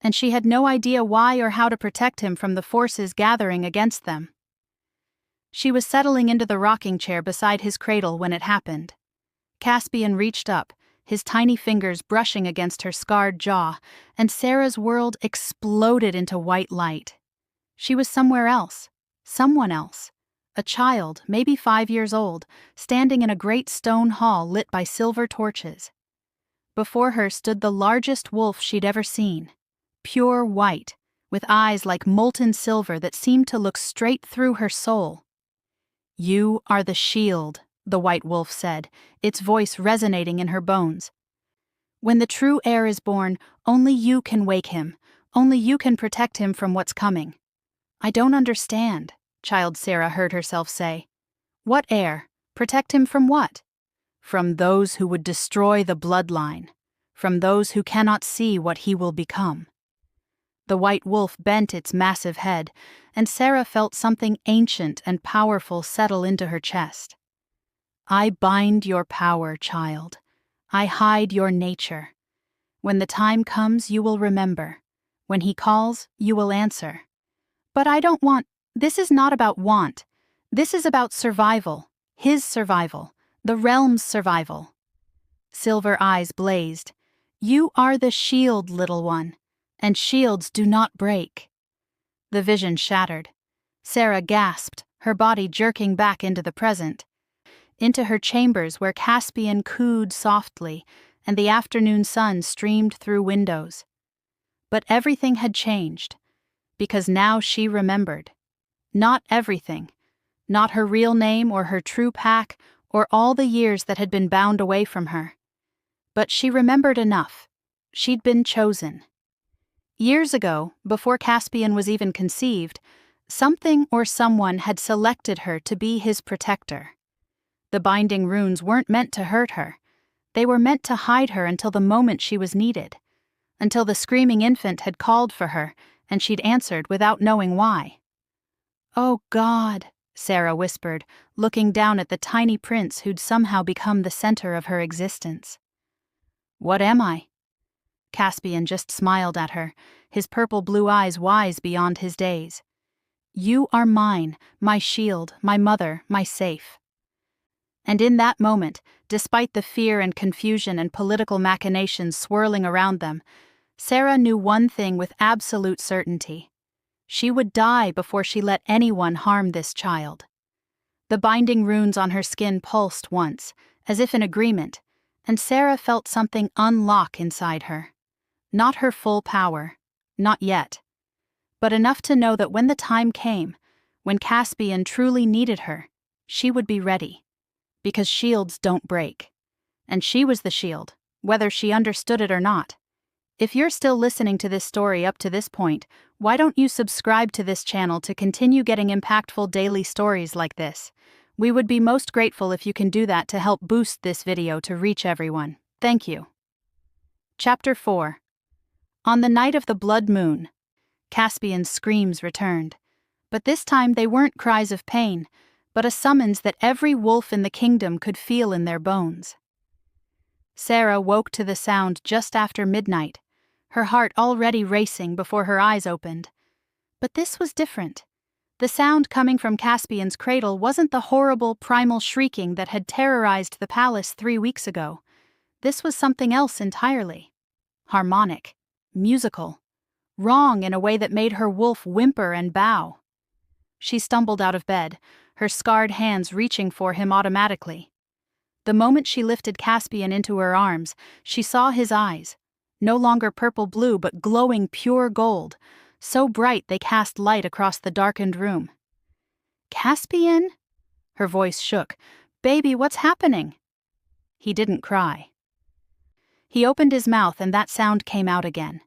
Speaker 1: and she had no idea why or how to protect him from the forces gathering against them. She was settling into the rocking chair beside his cradle when it happened. Caspian reached up, his tiny fingers brushing against her scarred jaw, and Sarah's world exploded into white light. She was somewhere else, someone else, a child, maybe 5 years old, standing in a great stone hall lit by silver torches. Before her stood the largest wolf she'd ever seen, pure white, with eyes like molten silver that seemed to look straight through her soul. "You are the shield," the white wolf said, its voice resonating in her bones. "When the true heir is born, only you can wake him, only you can protect him from what's coming." "I don't understand," child Sarah heard herself say. "What heir? Protect him from what?" "From those who would destroy the bloodline, from those who cannot see what he will become." The white wolf bent its massive head, and Sarah felt something ancient and powerful settle into her chest. "I bind your power, child. I hide your nature. When the time comes, you will remember. When he calls, you will answer." "But I don't want—" "This is not about want. This is about survival, his survival, the realm's survival." Silver eyes blazed. "You are the shield, little one, and shields do not break." The vision shattered. Sarah gasped, her body jerking back into the present, into her chambers where Caspian cooed softly and the afternoon sun streamed through windows. But everything had changed, because now she remembered. Not everything, not her real name or her true pack or all the years that had been bound away from her. But she remembered enough. She'd been chosen. Years ago, before Caspian was even conceived, something or someone had selected her to be his protector. The binding runes weren't meant to hurt her. They were meant to hide her until the moment she was needed, until the screaming infant had called for her and she'd answered without knowing why. "Oh God," Sarah whispered, looking down at the tiny prince who'd somehow become the center of her existence. "What am I?" Caspian just smiled at her, his purple-blue eyes wise beyond his days. "You are mine, my shield, my mother, my safe." And in that moment, despite the fear and confusion and political machinations swirling around them, Sarah knew one thing with absolute certainty. She would die before she let anyone harm this child. The binding runes on her skin pulsed once, as if in agreement, and Sarah felt something unlock inside her. Not her full power, not yet, but enough to know that when the time came, when Caspian truly needed her, she would be ready. Because shields don't break. And she was the shield, whether she understood it or not. If you're still listening to this story up to this point, why don't you subscribe to this channel to continue getting impactful daily stories like this? We would be most grateful if you can do that to help boost this video to reach everyone. Thank you. Chapter 4. On the night of the blood moon, Caspian's screams returned. But this time they weren't cries of pain, but a summons that every wolf in the kingdom could feel in their bones. Sarah woke to the sound just after midnight, her heart already racing before her eyes opened. But this was different. The sound coming from Caspian's cradle wasn't the horrible, primal shrieking that had terrorized the palace 3 weeks ago. This was something else entirely. Harmonic, musical, wrong in a way that made her wolf whimper and bow. She stumbled out of bed, her scarred hands reaching for him automatically. The moment she lifted Caspian into her arms, she saw his eyes, no longer purple-blue but glowing pure gold, so bright they cast light across the darkened room. "Caspian?" Her voice shook. "Baby, what's happening?" He didn't cry. He opened his mouth and that sound came out again.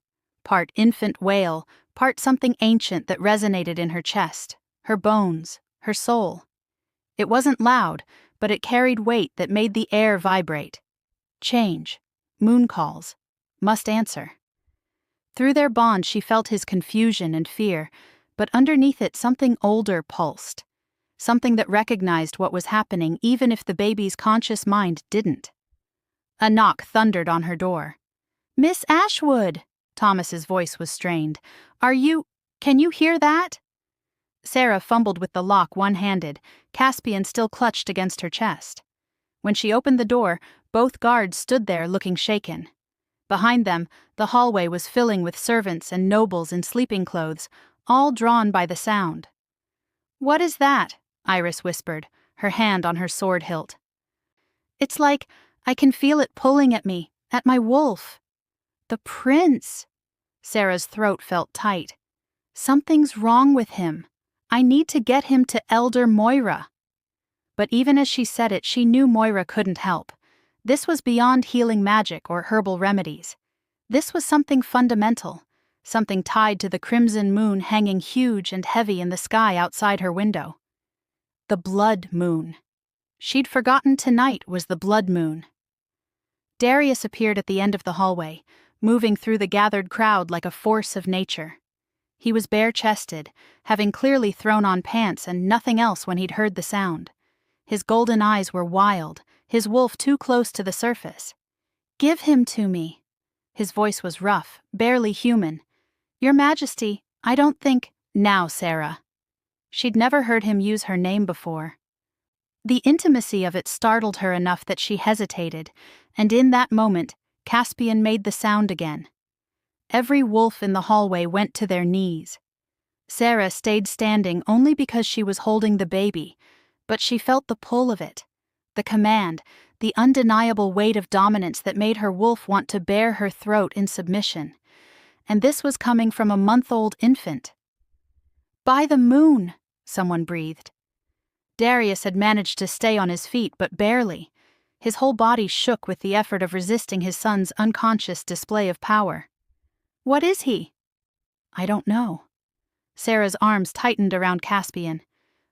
Speaker 1: Part infant wail, part something ancient that resonated in her chest, her bones, her soul. It wasn't loud, but it carried weight that made the air vibrate. Change. Moon calls. Must answer. Through their bond she felt his confusion and fear, but underneath it something older pulsed. Something that recognized what was happening even if the baby's conscious mind didn't. A knock thundered on her door. "Miss Ashwood!" Thomas's voice was strained. Can you hear that?" Sarah fumbled with the lock one-handed, Caspian still clutched against her chest. When she opened the door, both guards stood there looking shaken. Behind them, the hallway was filling with servants and nobles in sleeping clothes, all drawn by the sound. "What is that?" Iris whispered, her hand on her sword hilt. "It's like I can feel it pulling at me, at my wolf." "The prince!" Sarah's throat felt tight. "Something's wrong with him. I need to get him to Elder Moira." But even as she said it, she knew Moira couldn't help. This was beyond healing magic or herbal remedies. This was something fundamental, something tied to the crimson moon hanging huge and heavy in the sky outside her window. The blood moon. She'd forgotten tonight was the blood moon. Darius appeared at the end of the hallway, moving through the gathered crowd like a force of nature. He was bare-chested, having clearly thrown on pants and nothing else when he'd heard the sound. His golden eyes were wild, his wolf too close to the surface. "Give him to me." His voice was rough, barely human. "Your Majesty, I don't think—" "Now, Sarah." She'd never heard him use her name before. The intimacy of it startled her enough that she hesitated, and in that moment, Caspian made the sound again. Every wolf in the hallway went to their knees. Sarah stayed standing only because she was holding the baby, but she felt the pull of it. The command, the undeniable weight of dominance that made her wolf want to bare her throat in submission. And this was coming from a month-old infant. "By the moon," someone breathed. Darius had managed to stay on his feet, but barely. His whole body shook with the effort of resisting his son's unconscious display of power. "What is he?" "I don't know." Sarah's arms tightened around Caspian.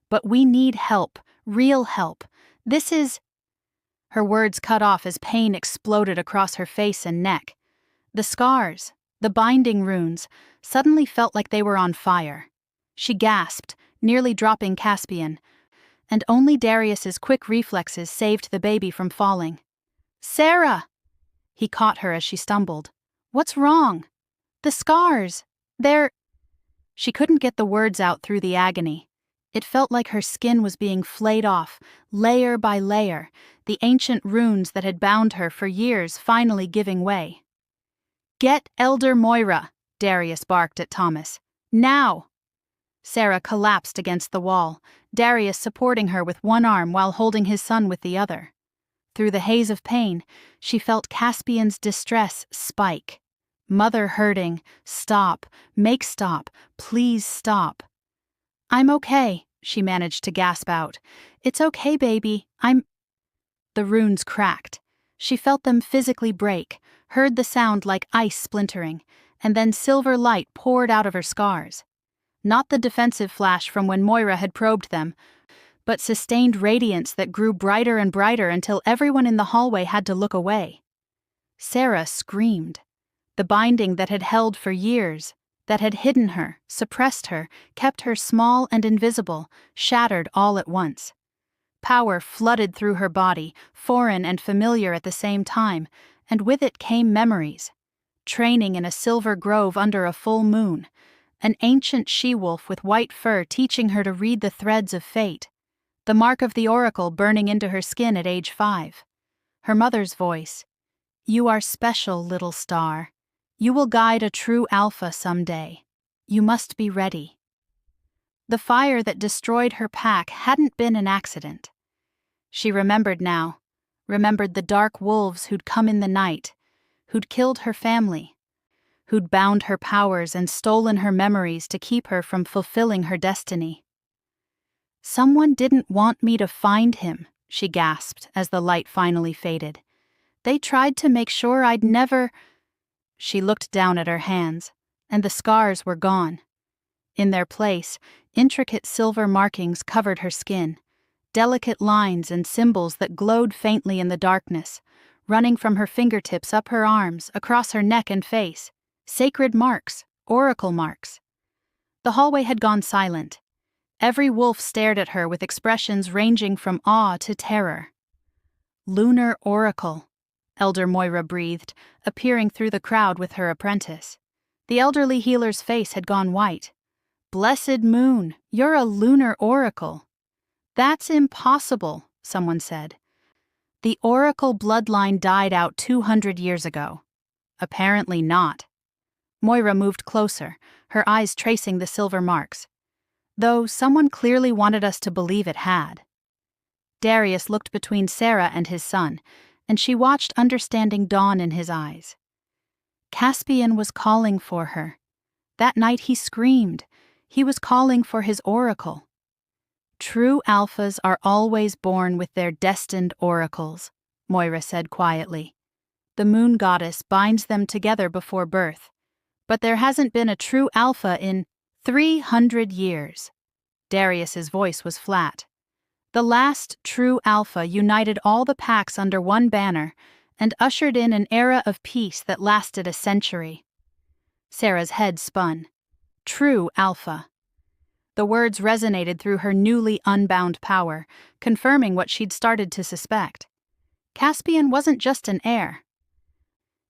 Speaker 1: "But we need help, real help. This is—" Her words cut off as pain exploded across her face and neck. The scars, the binding runes, suddenly felt like they were on fire. She gasped, nearly dropping Caspian, and only Darius's quick reflexes saved the baby from falling. "Sarah!" He caught her as she stumbled. "What's wrong?" "The scars. They're—" She couldn't get the words out through the agony. It felt like her skin was being flayed off, layer by layer, the ancient runes that had bound her for years finally giving way. "Get Elder Moira," Darius barked at Thomas. "Now!" Sarah collapsed against the wall, Darius supporting her with one arm while holding his son with the other. Through the haze of pain, she felt Caspian's distress spike. Mother hurting, stop, make stop, please stop. "I'm okay," she managed to gasp out. "It's okay, baby, The runes cracked. She felt them physically break, heard the sound like ice splintering, and then silver light poured out of her scars. Not the defensive flash from when Moira had probed them, but sustained radiance that grew brighter and brighter until everyone in the hallway had to look away. Sarah screamed. The binding that had held for years, that had hidden her, suppressed her, kept her small and invisible, shattered all at once. Power flooded through her body, foreign and familiar at the same time, and with it came memories. Training in a silver grove under a full moon, an ancient she-wolf with white fur teaching her to read the threads of fate, the mark of the oracle burning into her skin at age 5. Her mother's voice, "You are special, little star. You will guide a true alpha someday. You must be ready." The fire that destroyed her pack hadn't been an accident. She remembered now, remembered the dark wolves who'd come in the night, who'd killed her family, who'd bound her powers and stolen her memories to keep her from fulfilling her destiny. "Someone didn't want me to find him," she gasped as the light finally faded. "They tried to make sure I'd never—" She looked down at her hands, and the scars were gone. In their place, intricate silver markings covered her skin, delicate lines and symbols that glowed faintly in the darkness, running from her fingertips up her arms, across her neck and face. Sacred marks, oracle marks. The hallway had gone silent. Every wolf stared at her with expressions ranging from awe to terror. "Lunar oracle," Elder Moira breathed, appearing through the crowd with her apprentice. The elderly healer's face had gone white. "Blessed moon, you're a lunar oracle." "That's impossible," someone said. "The oracle bloodline died out 200 years ago." "Apparently not." Moira moved closer, her eyes tracing the silver marks. Though someone clearly wanted us to believe it had. Darius looked between Sarah and his son, and she watched understanding dawn in his eyes. Caspian was calling for her. That night he screamed. He was calling for his oracle. "True alphas are always born with their destined oracles," Moira said quietly. "The moon goddess binds them together before birth. But there hasn't been a true alpha in 300 years. Darius's voice was flat. The last true alpha united all the packs under one banner and ushered in an era of peace that lasted a century. Sarah's head spun. True alpha. The words resonated through her newly unbound power, confirming what she'd started to suspect. Caspian wasn't just an heir.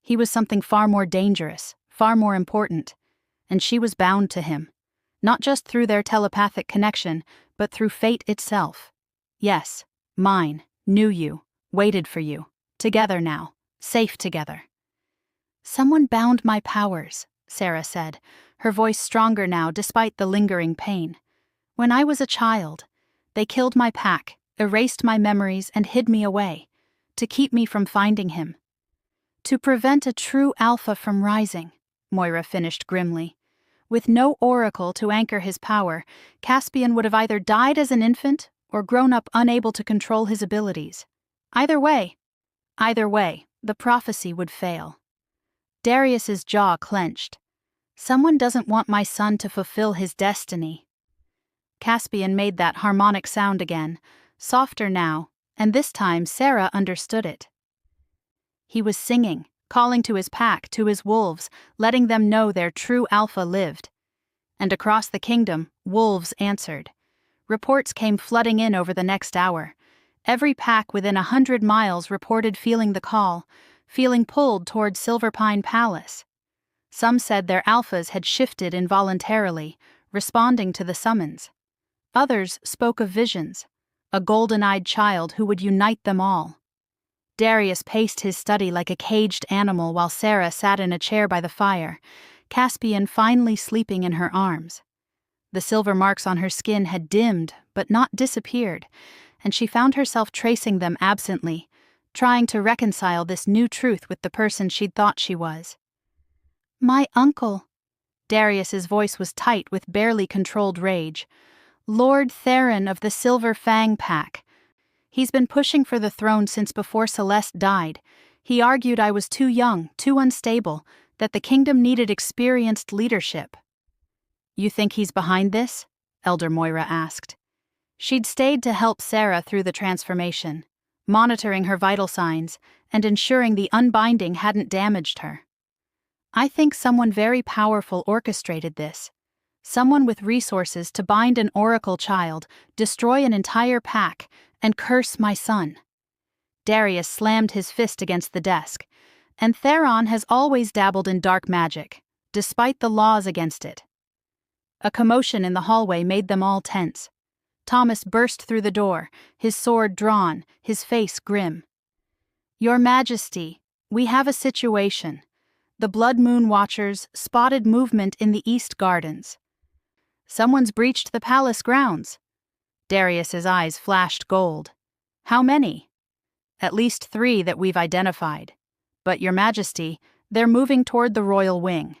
Speaker 1: He was something far more dangerous, far more important, and she was bound to him, not just through their telepathic connection, but through fate itself. Yes, mine, knew you, waited for you, together now, safe together. "Someone bound my powers," Sarah said, her voice stronger now despite the lingering pain. "When I was a child, they killed my pack, erased my memories and hid me away, to keep me from finding him. To prevent a true alpha from rising," Moira finished grimly. "With no oracle to anchor his power, Caspian would have either died as an infant or grown up unable to control his abilities. Either way, the prophecy would fail." Darius's jaw clenched. "Someone doesn't want my son to fulfill his destiny." Caspian made that harmonic sound again, softer now, and this time Sarah understood it. He was singing, calling to his pack, to his wolves, letting them know their true alpha lived. And across the kingdom, wolves answered. Reports came flooding in over the next hour. Every pack within 100 miles reported feeling the call, feeling pulled toward Silverpine Palace. Some said their alphas had shifted involuntarily, responding to the summons. Others spoke of visions, a golden-eyed child who would unite them all. Darius paced his study like a caged animal while Sarah sat in a chair by the fire, Caspian finally sleeping in her arms. The silver marks on her skin had dimmed but not disappeared, and she found herself tracing them absently, trying to reconcile this new truth with the person she'd thought she was. "My uncle." Darius's voice was tight with barely controlled rage. "Lord Theron of the Silver Fang Pack. He's been pushing for the throne since before Celeste died. He argued I was too young, too unstable, that the kingdom needed experienced leadership." "You think he's behind this?" Elder Moira asked. She'd stayed to help Sarah through the transformation, monitoring her vital signs and ensuring the unbinding hadn't damaged her. "I think someone very powerful orchestrated this. Someone with resources to bind an oracle child, destroy an entire pack, and curse my son." Darius slammed his fist against the desk. "And Theron has always dabbled in dark magic, despite the laws against it." A commotion in the hallway made them all tense. Thomas burst through the door, his sword drawn, his face grim. "Your Majesty, we have a situation. The Blood Moon Watchers spotted movement in the East Gardens." "Someone's breached the palace grounds." Darius's eyes flashed gold. "How many?" "At least 3 that we've identified. But, Your Majesty, they're moving toward the royal wing."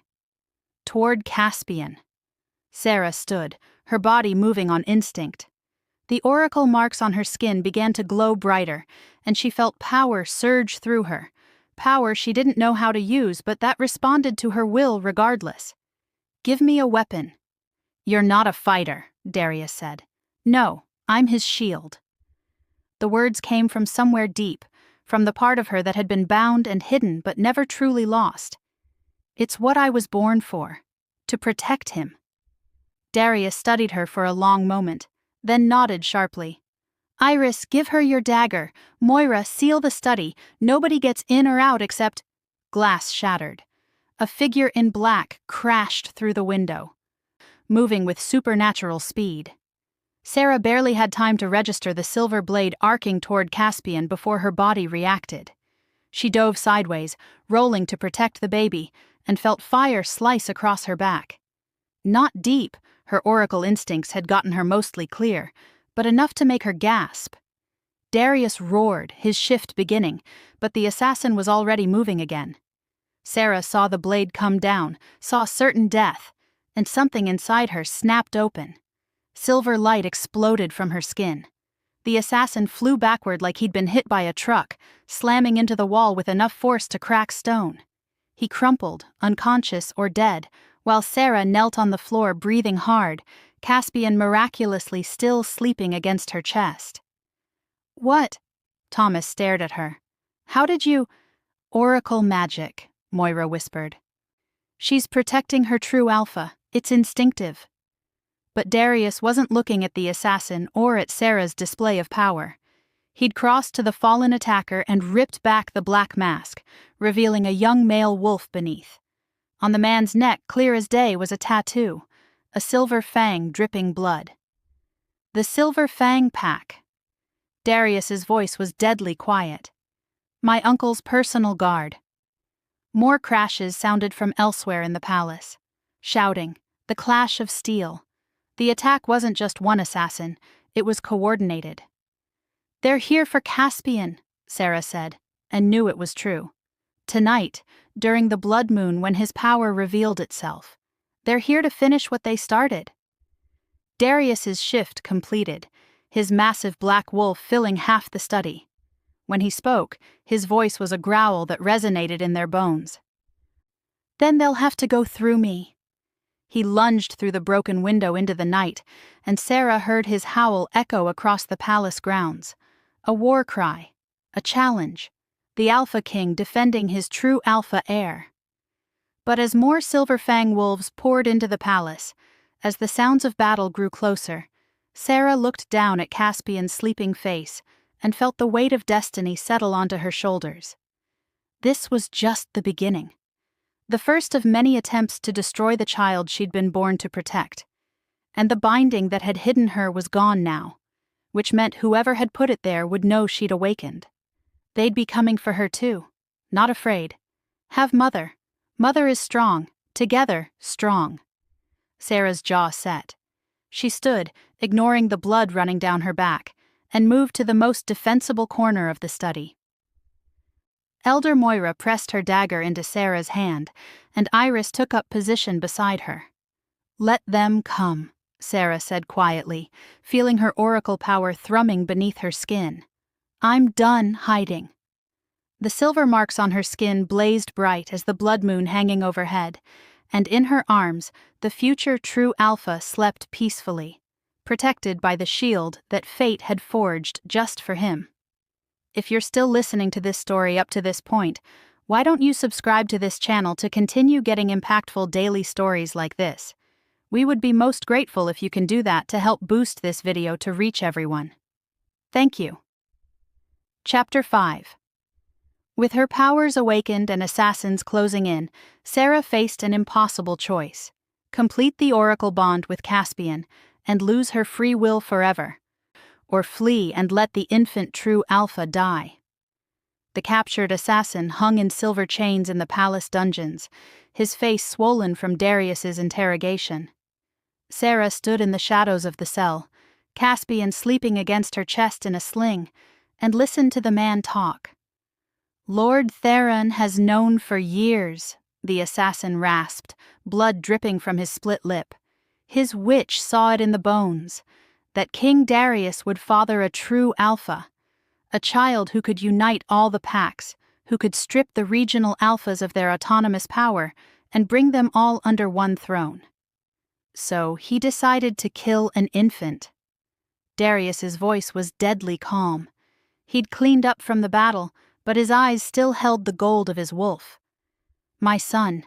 Speaker 1: "Toward Caspian." Sarah stood, her body moving on instinct. The oracle marks on her skin began to glow brighter, and she felt power surge through her. Power she didn't know how to use, but that responded to her will regardless. "Give me a weapon." "You're not a fighter," Darius said. "No, I'm his shield." The words came from somewhere deep, from the part of her that had been bound and hidden but never truly lost. "It's what I was born for, to protect him." Darius studied her for a long moment, then nodded sharply. "Iris, give her your dagger. Moira, seal the study. Nobody gets in or out except—" Glass shattered. A figure in black crashed through the window, moving with supernatural speed. Sarah barely had time to register the silver blade arcing toward Caspian before her body reacted. She dove sideways, rolling to protect the baby, and felt fire slice across her back. Not deep, her oracle instincts had gotten her mostly clear, but enough to make her gasp. Darius roared, his shift beginning, but the assassin was already moving again. Sarah saw the blade come down, saw certain death, and something inside her snapped open. Silver light exploded from her skin. The assassin flew backward like he'd been hit by a truck, slamming into the wall with enough force to crack stone. He crumpled, unconscious or dead, while Sarah knelt on the floor breathing hard, Caspian miraculously still sleeping against her chest. "What?" Thomas stared at her. "How did you—" "Oracle magic," Moira whispered. "She's protecting her true alpha. It's instinctive." But Darius wasn't looking at the assassin or at Sarah's display of power. He'd crossed to the fallen attacker and ripped back the black mask, revealing a young male wolf beneath. On the man's neck, clear as day, was a tattoo, a silver fang dripping blood. "The Silver Fang Pack." Darius's voice was deadly quiet. "My uncle's personal guard." More crashes sounded from elsewhere in the palace. Shouting, the clash of steel. The attack wasn't just one assassin, it was coordinated. "They're here for Caspian," Sarah said, and knew it was true. Tonight, during the blood moon when his power revealed itself. They're here to finish what they started. Darius's shift completed, his massive black wolf filling half the study. When he spoke, his voice was a growl that resonated in their bones. "Then they'll have to go through me." He lunged through the broken window into the night, and Sarah heard his howl echo across the palace grounds. A war cry, a challenge, the Alpha King defending his true alpha heir. But as more Silver Fang wolves poured into the palace, as the sounds of battle grew closer, Sarah looked down at Caspian's sleeping face and felt the weight of destiny settle onto her shoulders. This was just the beginning. The first of many attempts to destroy the child she'd been born to protect. And the binding that had hidden her was gone now, which meant whoever had put it there would know she'd awakened. They'd be coming for her too. Not afraid. Have Mother. Mother is strong. Together, strong. Sarah's jaw set. She stood, ignoring the blood running down her back, and moved to the most defensible corner of the study. Elder Moira pressed her dagger into Sarah's hand, and Iris took up position beside her. "Let them come," Sarah said quietly, feeling her oracle power thrumming beneath her skin. "I'm done hiding." The silver marks on her skin blazed bright as the blood moon hanging overhead, and in her arms the future true Alpha slept peacefully, protected by the shield that fate had forged just for him. If you're still listening to this story up to this point, why don't you subscribe to this channel to continue getting impactful daily stories like this? We would be most grateful if you can do that to help boost this video to reach everyone. Thank you. Chapter 5. With her powers awakened and assassins closing in, Sarah faced an impossible choice: complete the oracle bond with Caspian and lose her free will forever, or flee and let the infant true Alpha die. The captured assassin hung in silver chains in the palace dungeons, his face swollen from Darius's interrogation. Sarah stood in the shadows of the cell, Caspian sleeping against her chest in a sling, and listened to the man talk. "Lord Theron has known for years," the assassin rasped, blood dripping from his split lip. "His witch saw it in the bones, that King Darius would father a true Alpha, a child who could unite all the packs, who could strip the regional Alphas of their autonomous power and bring them all under one throne. So he decided to kill an infant." Darius's voice was deadly calm. He'd cleaned up from the battle, but his eyes still held the gold of his wolf. "My son,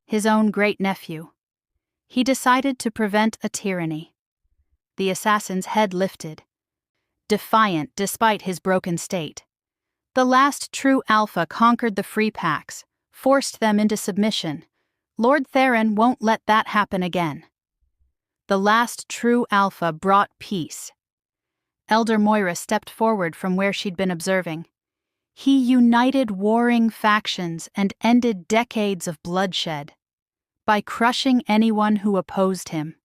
Speaker 1: his own great-nephew. He decided to prevent a tyranny." The assassin's head lifted, defiant despite his broken state. "The last true Alpha conquered the free packs, forced them into submission. Lord Theron won't let that happen again. The last true Alpha brought peace." Elder Moira stepped forward from where she'd been observing. "He united warring factions and ended decades of bloodshed by crushing anyone who opposed him."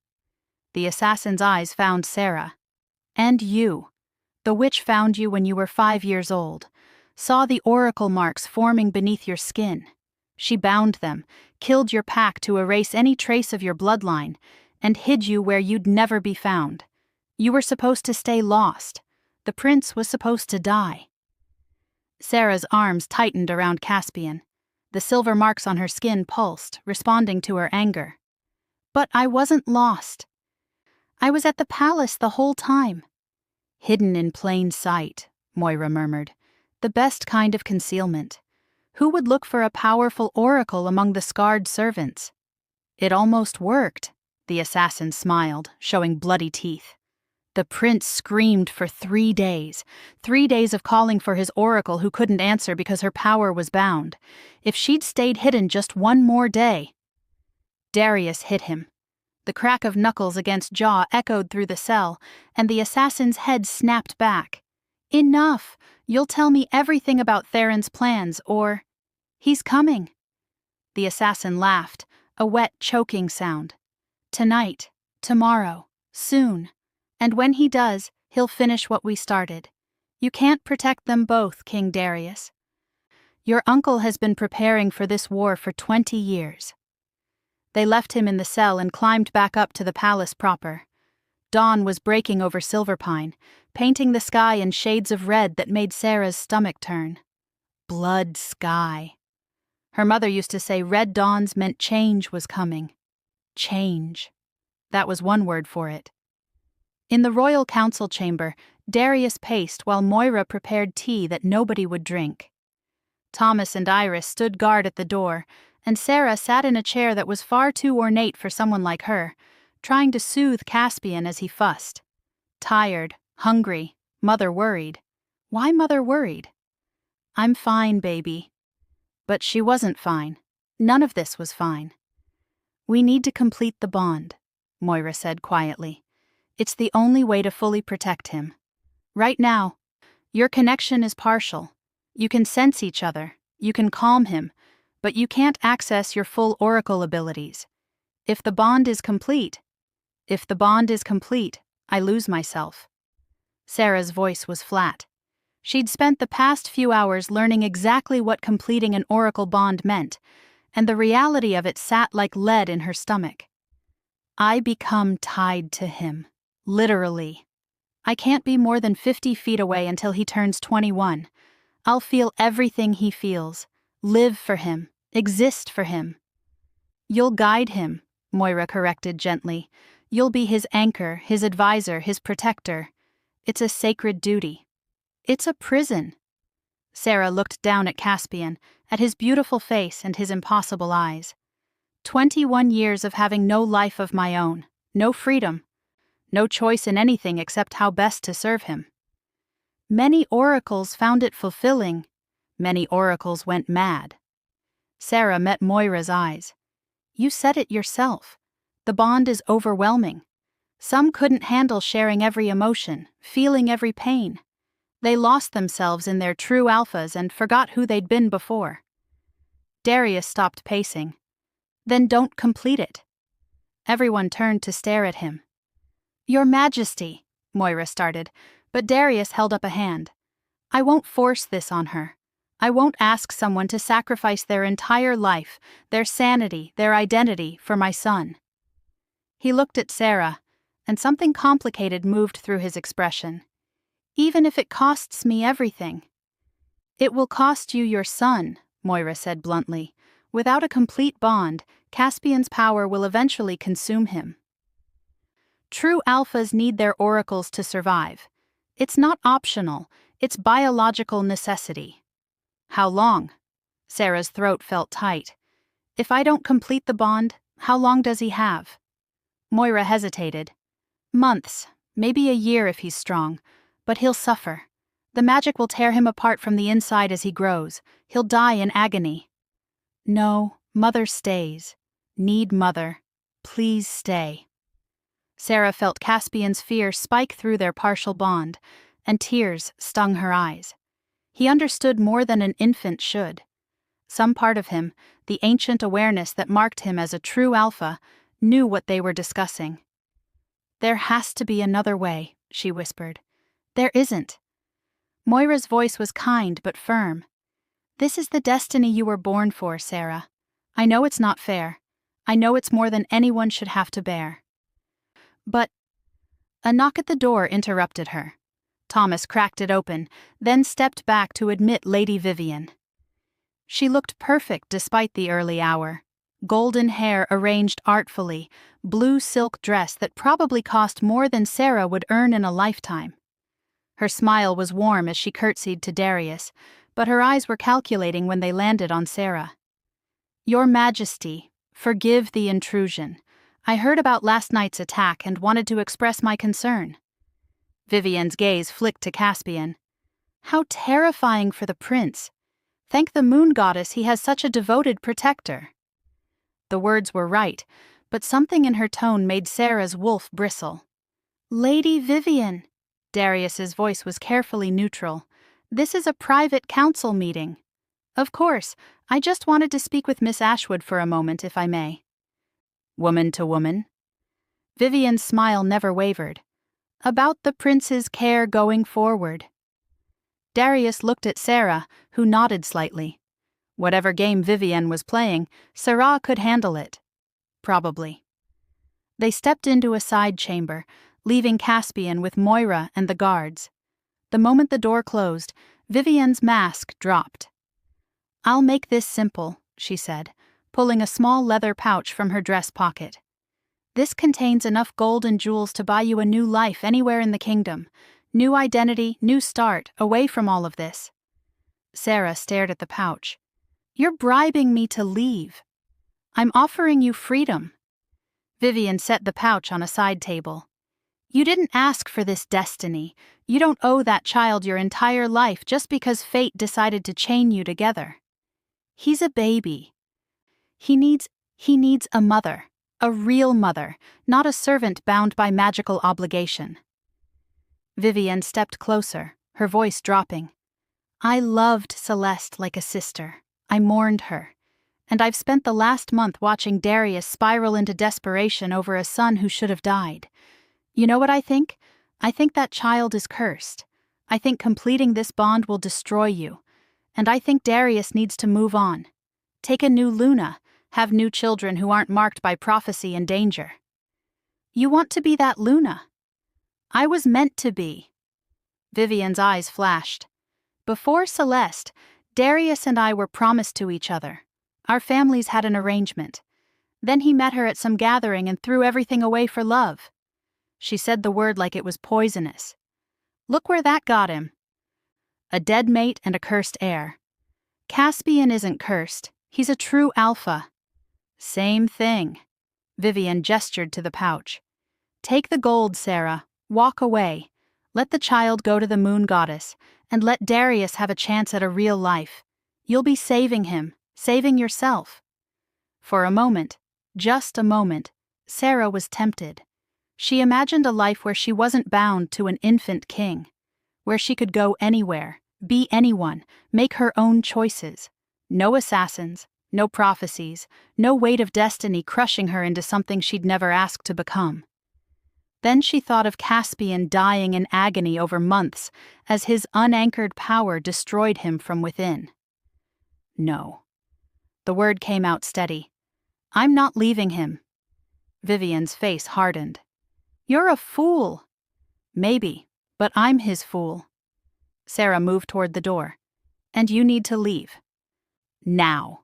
Speaker 1: The assassin's eyes found Sarah. "And you. The witch found you when you were 5 years old, saw the oracle marks forming beneath your skin. She bound them, killed your pack to erase any trace of your bloodline, and hid you where you'd never be found. You were supposed to stay lost. The prince was supposed to die." Sarah's arms tightened around Caspian. The silver marks on her skin pulsed, responding to her anger. "But I wasn't lost. I was at the palace the whole time." "Hidden in plain sight," Moira murmured. "The best kind of concealment. Who would look for a powerful oracle among the scarred servants?" "It almost worked," the assassin smiled, showing bloody teeth. "The prince screamed for 3 days. 3 days of calling for his oracle who couldn't answer because her power was bound. If she'd stayed hidden just one more day." Darius hit him. The crack of knuckles against jaw echoed through the cell, and the assassin's head snapped back. "Enough! You'll tell me everything about Theron's plans, or—" "He's coming." The assassin laughed, a wet, choking sound. "Tonight, tomorrow, soon. And when he does, he'll finish what we started. You can't protect them both, King Darius. Your uncle has been preparing for this war for 20 years. They left him in the cell and climbed back up to the palace proper. Dawn was breaking over Silverpine, painting the sky in shades of red that made Sarah's stomach turn. Blood sky. Her mother used to say red dawns meant change was coming. Change. That was one word for it. In the royal council chamber, Darius paced while Moira prepared tea that nobody would drink. Thomas and Iris stood guard at the door, and Sarah sat in a chair that was far too ornate for someone like her, trying to soothe Caspian as he fussed. Tired, hungry, Mother worried. Why Mother worried? "I'm fine, baby." But she wasn't fine. None of this was fine. "We need to complete the bond. Moira said quietly. It's the only way to fully protect him. Right now, your connection is partial. You can sense each other, you can calm him, but you can't access your full oracle abilities. If the bond is complete, I lose myself. Sarah's voice was flat. She'd spent the past few hours learning exactly what completing an oracle bond meant, and the reality of it sat like lead in her stomach. I become tied to him. Literally. I can't be more than 50 feet away until he turns 21. I'll feel everything he feels, live for him, exist for him. You'll guide him, Moira corrected gently. You'll be his anchor, his advisor, his protector. It's a sacred duty. It's a prison. Sarah looked down at Caspian, at his beautiful face and his impossible eyes. 21 years of having no life of my own, no freedom, no choice in anything except how best to serve him. Many oracles found it fulfilling. Many oracles went mad. Sarah met Moira's eyes. You said it yourself. The bond is overwhelming. Some couldn't handle sharing every emotion, feeling every pain. They lost themselves in their true alphas and forgot who they'd been before. Darius stopped pacing. Then don't complete it. Everyone turned to stare at him. Your Majesty, Moira started, but Darius held up a hand. I won't force this on her. I won't ask someone to sacrifice their entire life, their sanity, their identity, for my son. He looked at Sarah, and something complicated moved through his expression. Even if it costs me everything. It will cost you your son, Moira said bluntly. Without a complete bond, Caspian's power will eventually consume him. True alphas need their oracles to survive. It's not optional, it's biological necessity. How long? Sarah's throat felt tight. If I don't complete the bond, how long does he have? Moira hesitated. Months, maybe a year if he's strong, but he'll suffer. The magic will tear him apart from the inside as he grows. He'll die in agony. No, Mother stays. Need Mother. Please stay. Sarah felt Caspian's fear spike through their partial bond, and tears stung her eyes. He understood more than an infant should. Some part of him, the ancient awareness that marked him as a true alpha, knew what they were discussing. There has to be another way, she whispered. There isn't. Moira's voice was kind but firm. This is the destiny you were born for, Sarah. I know it's not fair. I know it's more than anyone should have to bear. But a knock at the door interrupted her. Thomas cracked it open, then stepped back to admit Lady Vivian. She looked perfect despite the early hour. Golden hair arranged artfully, blue silk dress that probably cost more than Sarah would earn in a lifetime. Her smile was warm as she curtsied to Darius, but her eyes were calculating when they landed on Sarah. Your Majesty, forgive the intrusion. I heard about last night's attack and wanted to express my concern. Vivian's gaze flicked to Caspian. How terrifying for the prince. Thank the moon goddess he has such a devoted protector. The words were right, but something in her tone made Sarah's wolf bristle. Lady Vivian. Darius's voice was carefully neutral. This is a private council meeting. Of course, I just wanted to speak with Miss Ashwood for a moment, if I may. Woman to woman? Vivian's smile never wavered. About the prince's care going forward. Darius looked at Sarah, who nodded slightly. Whatever game Vivian was playing, Sarah could handle it. Probably. They stepped into a side chamber, leaving Caspian with Moira and the guards. The moment the door closed, Vivian's mask dropped. I'll make this simple, she said, pulling a small leather pouch from her dress pocket. This contains enough gold and jewels to buy you a new life anywhere in the kingdom. New identity, new start, away from all of this. Sarah stared at the pouch. You're bribing me to leave. I'm offering you freedom. Vivian set the pouch on a side table. You didn't ask for this destiny. You don't owe that child your entire life just because fate decided to chain you together. He's a baby. He needs a mother, A real mother, not a servant bound by magical obligation. Vivian stepped closer, her voice dropping. I loved Celeste like a sister. I mourned her. And I've spent the last month watching Darius spiral into desperation over a son who should have died. You know what I think? I think that child is cursed. I think completing this bond will destroy you. And I think Darius needs to move on. Take a new Luna, have new children who aren't marked by prophecy and danger. You want to be that Luna? I was meant to be. Vivian's eyes flashed. Before Celeste, Darius and I were promised to each other. Our families had an arrangement. Then he met her at some gathering and threw everything away for love. She said the word like it was poisonous. Look where that got him. A dead mate and a cursed heir. Caspian isn't cursed. He's a true alpha. Same thing. Vivian gestured to the pouch. Take the gold, Sarah. Walk away. Let the child go to the moon goddess, and let Darius have a chance at a real life. You'll be saving him, saving yourself. For a moment, just a moment, Sarah was tempted. She imagined a life where she wasn't bound to an infant king, where she could go anywhere, be anyone, make her own choices. No assassins, no prophecies, no weight of destiny crushing her into something she'd never asked to become. Then she thought of Caspian dying in agony over months as his unanchored power destroyed him from within. No. The word came out steady. I'm not leaving him. Vivian's face hardened. You're a fool. Maybe, but I'm his fool. Sarah moved toward the door. And you need to leave. Now.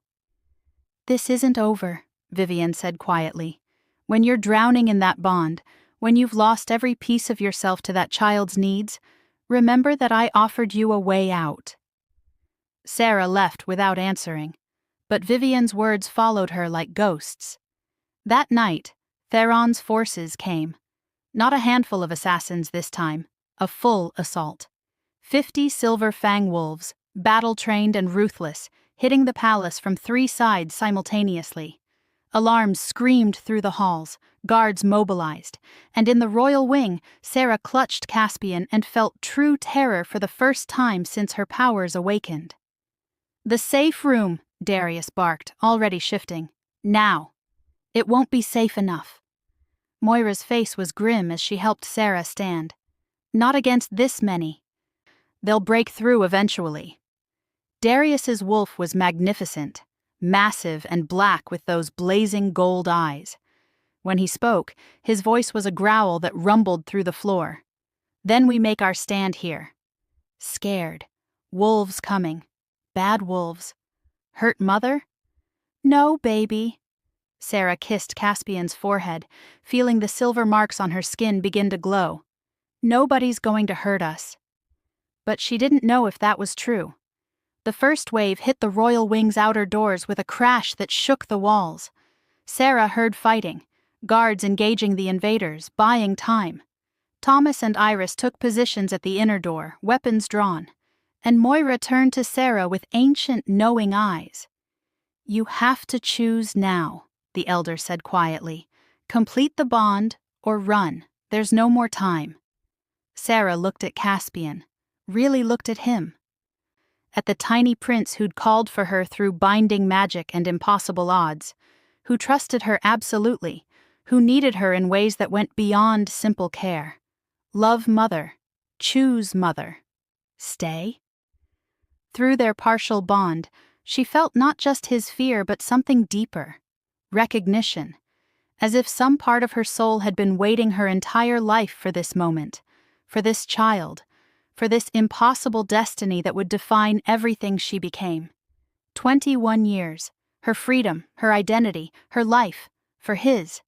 Speaker 1: This isn't over, Vivian said quietly. When you're drowning in that bond, when you've lost every piece of yourself to that child's needs, remember that I offered you a way out. Sarah left without answering, but Vivian's words followed her like ghosts. That night, Theron's forces came. Not a handful of assassins this time, a full assault. 50 silver fang wolves, battle-trained and ruthless, hitting the palace from 3 sides simultaneously. Alarms screamed through the halls, guards mobilized, and in the royal wing, Sarah clutched Caspian and felt true terror for the first time since her powers awakened. The safe room, Darius barked, already shifting. Now. It won't be safe enough. Moira's face was grim as she helped Sarah stand. Not against this many. They'll break through eventually. Darius's wolf was magnificent, massive and black with those blazing gold eyes. When he spoke, his voice was a growl that rumbled through the floor. Then we make our stand here. Scared. Wolves coming. Bad wolves. Hurt mother? No, baby. Sarah kissed Caspian's forehead, feeling the silver marks on her skin begin to glow. Nobody's going to hurt us. But she didn't know if that was true. The first wave hit the royal wing's outer doors with a crash that shook the walls. Sarah heard fighting, guards engaging the invaders, buying time. Thomas and Iris took positions at the inner door, weapons drawn. And Moira turned to Sarah with ancient, knowing eyes. You have to choose now, the elder said quietly. Complete the bond, or run. There's no more time. Sarah looked at Caspian, really looked at him. At the tiny prince who'd called for her through binding magic and impossible odds, who trusted her absolutely, who needed her in ways that went beyond simple care. Love mother. Choose mother. Stay? Through their partial bond, she felt not just his fear but something deeper. Recognition. As if some part of her soul had been waiting her entire life for this moment, for this child, for this impossible destiny that would define everything she became. 21 years, her freedom, her identity, her life, for his.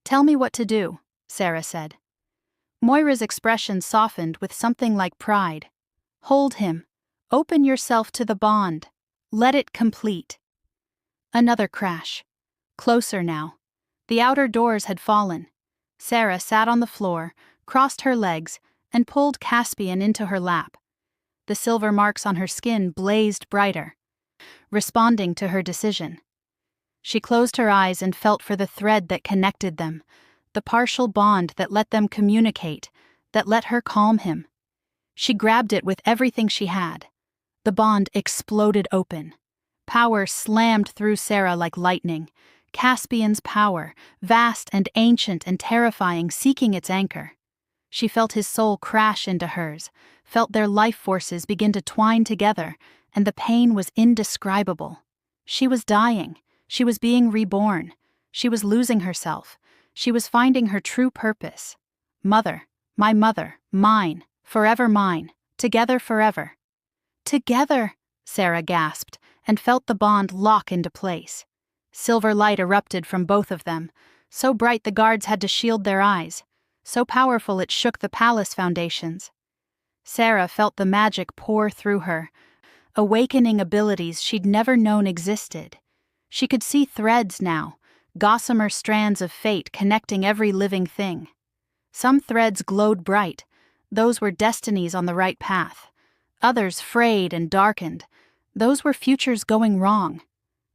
Speaker 1: Tell me what to do, Sarah said. Moira's expression softened with something like pride. Hold him. Open yourself to the bond. Let it complete. Another crash. Closer now. The outer doors had fallen. Sarah sat on the floor, crossed her legs, and pulled Caspian into her lap. The silver marks on her skin blazed brighter, responding to her decision. She closed her eyes and felt for the thread that connected them, the partial bond that let them communicate, that let her calm him. She grabbed it with everything she had. The bond exploded open. Power slammed through Sarah like lightning. Caspian's power, vast and ancient and terrifying, seeking its anchor. She felt his soul crash into hers, felt their life forces begin to twine together, and the pain was indescribable. She was dying. She was being reborn. She was losing herself. She was finding her true purpose. Mother, my mother, mine, forever mine, together forever. Together, Sarah gasped, and felt the bond lock into place. Silver light erupted from both of them, so bright the guards had to shield their eyes, so powerful it shook the palace foundations. Sarah felt the magic pour through her, awakening abilities she'd never known existed. She could see threads now, gossamer strands of fate connecting every living thing. Some threads glowed bright, those were destinies on the right path. Others frayed and darkened, those were futures going wrong.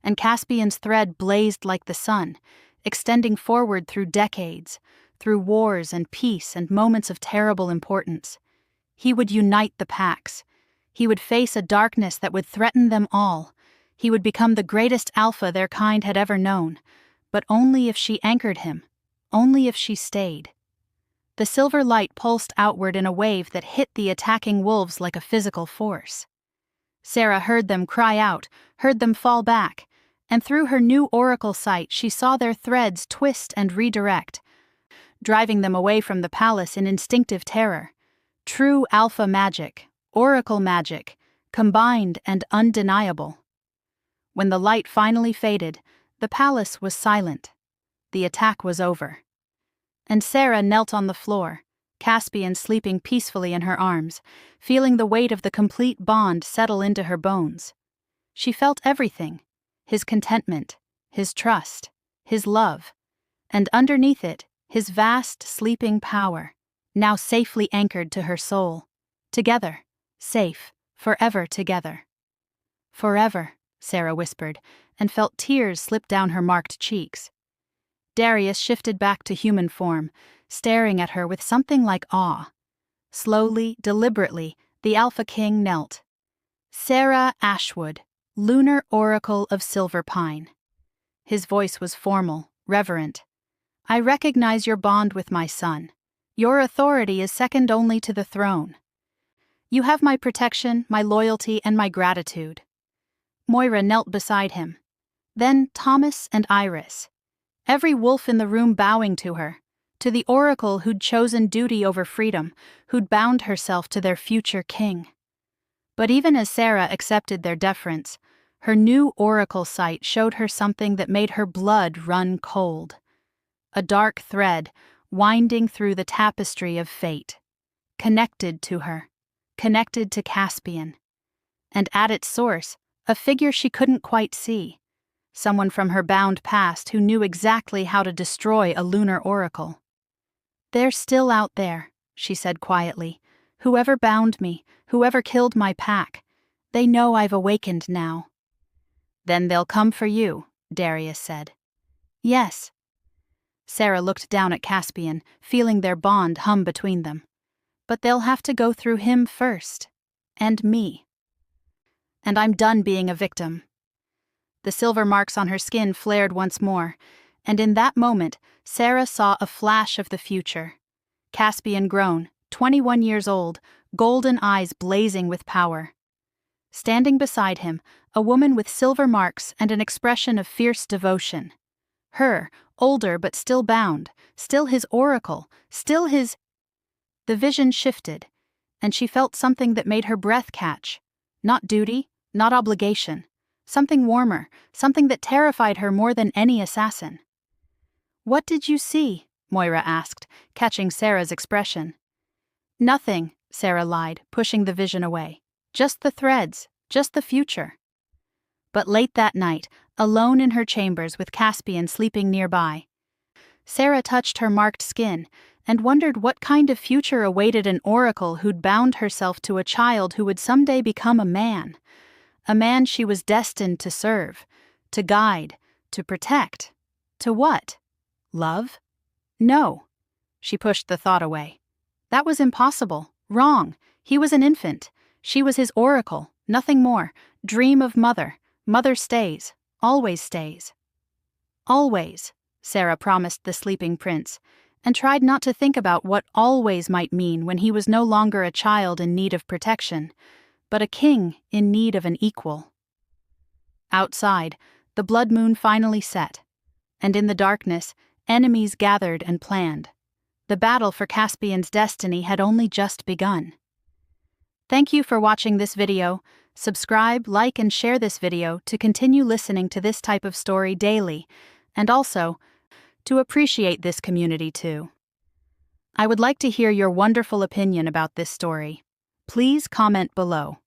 Speaker 1: And Caspian's thread blazed like the sun, extending forward through decades, through wars and peace and moments of terrible importance. He would unite the packs. He would face a darkness that would threaten them all. He would become the greatest alpha their kind had ever known, but only if she anchored him, only if she stayed. The silver light pulsed outward in a wave that hit the attacking wolves like a physical force. Sarah heard them cry out, heard them fall back, and through her new oracle sight she saw their threads twist and redirect, driving them away from the palace in instinctive terror. True alpha magic, oracle magic, combined and undeniable. When the light finally faded, the palace was silent. The attack was over. And Sarah knelt on the floor, Caspian sleeping peacefully in her arms, feeling the weight of the complete bond settle into her bones. She felt everything, his contentment, his trust, his love, and underneath it, his vast sleeping power, now safely anchored to her soul. Together, safe, forever together. Forever, Sarah whispered, and felt tears slip down her marked cheeks. Darius shifted back to human form, staring at her with something like awe. Slowly, deliberately, the Alpha King knelt. Sarah Ashwood, Lunar Oracle of Silver Pine. His voice was formal, reverent. I recognize your bond with my son. Your authority is second only to the throne. You have my protection, my loyalty, and my gratitude. Moira knelt beside him. Then Thomas and Iris. Every wolf in the room bowing to her, to the oracle who'd chosen duty over freedom, who'd bound herself to their future king. But even as Sarah accepted their deference, her new oracle sight showed her something that made her blood run cold. A dark thread winding through the tapestry of fate, connected to her, connected to Caspian. And at its source, a figure she couldn't quite see. Someone from her bound past who knew exactly how to destroy a lunar oracle. They're still out there, she said quietly. Whoever bound me, whoever killed my pack, they know I've awakened now. Then they'll come for you, Darius said. Yes. Sarah looked down at Caspian, feeling their bond hum between them. But they'll have to go through him first. And me. And I'm done being a victim. The silver marks on her skin flared once more, and in that moment, Sarah saw a flash of the future. Caspian grown, 21 years old, golden eyes blazing with power. Standing beside him, a woman with silver marks and an expression of fierce devotion. Her, older but still bound, still his oracle, still his... The vision shifted, and she felt something that made her breath catch. Not duty, not obligation. Something warmer, something that terrified her more than any assassin. What did you see? Moira asked, catching Sarah's expression. Nothing, Sarah lied, pushing the vision away. Just the threads, just the future. But late that night, alone in her chambers with Caspian sleeping nearby, Sarah touched her marked skin and wondered what kind of future awaited an oracle who'd bound herself to a child who would someday become a man she was destined to serve, to guide, To protect. To what? Love? No. She pushed the thought away. That was impossible. Wrong. He was an infant. She was his oracle, nothing more. Dream of mother. Mother stays. Always stays. Always, Sarah promised the sleeping prince, and tried not to think about what always might mean when he was no longer a child in need of protection, but a king in need of an equal. Outside, the blood moon finally set, and in the darkness, enemies gathered and planned. The battle for Caspian's destiny had only just begun. Thank you for watching this video. Subscribe, like, and share this video to continue listening to this type of story daily, and also to appreciate this community too. I would like to hear your wonderful opinion about this story. Please comment below.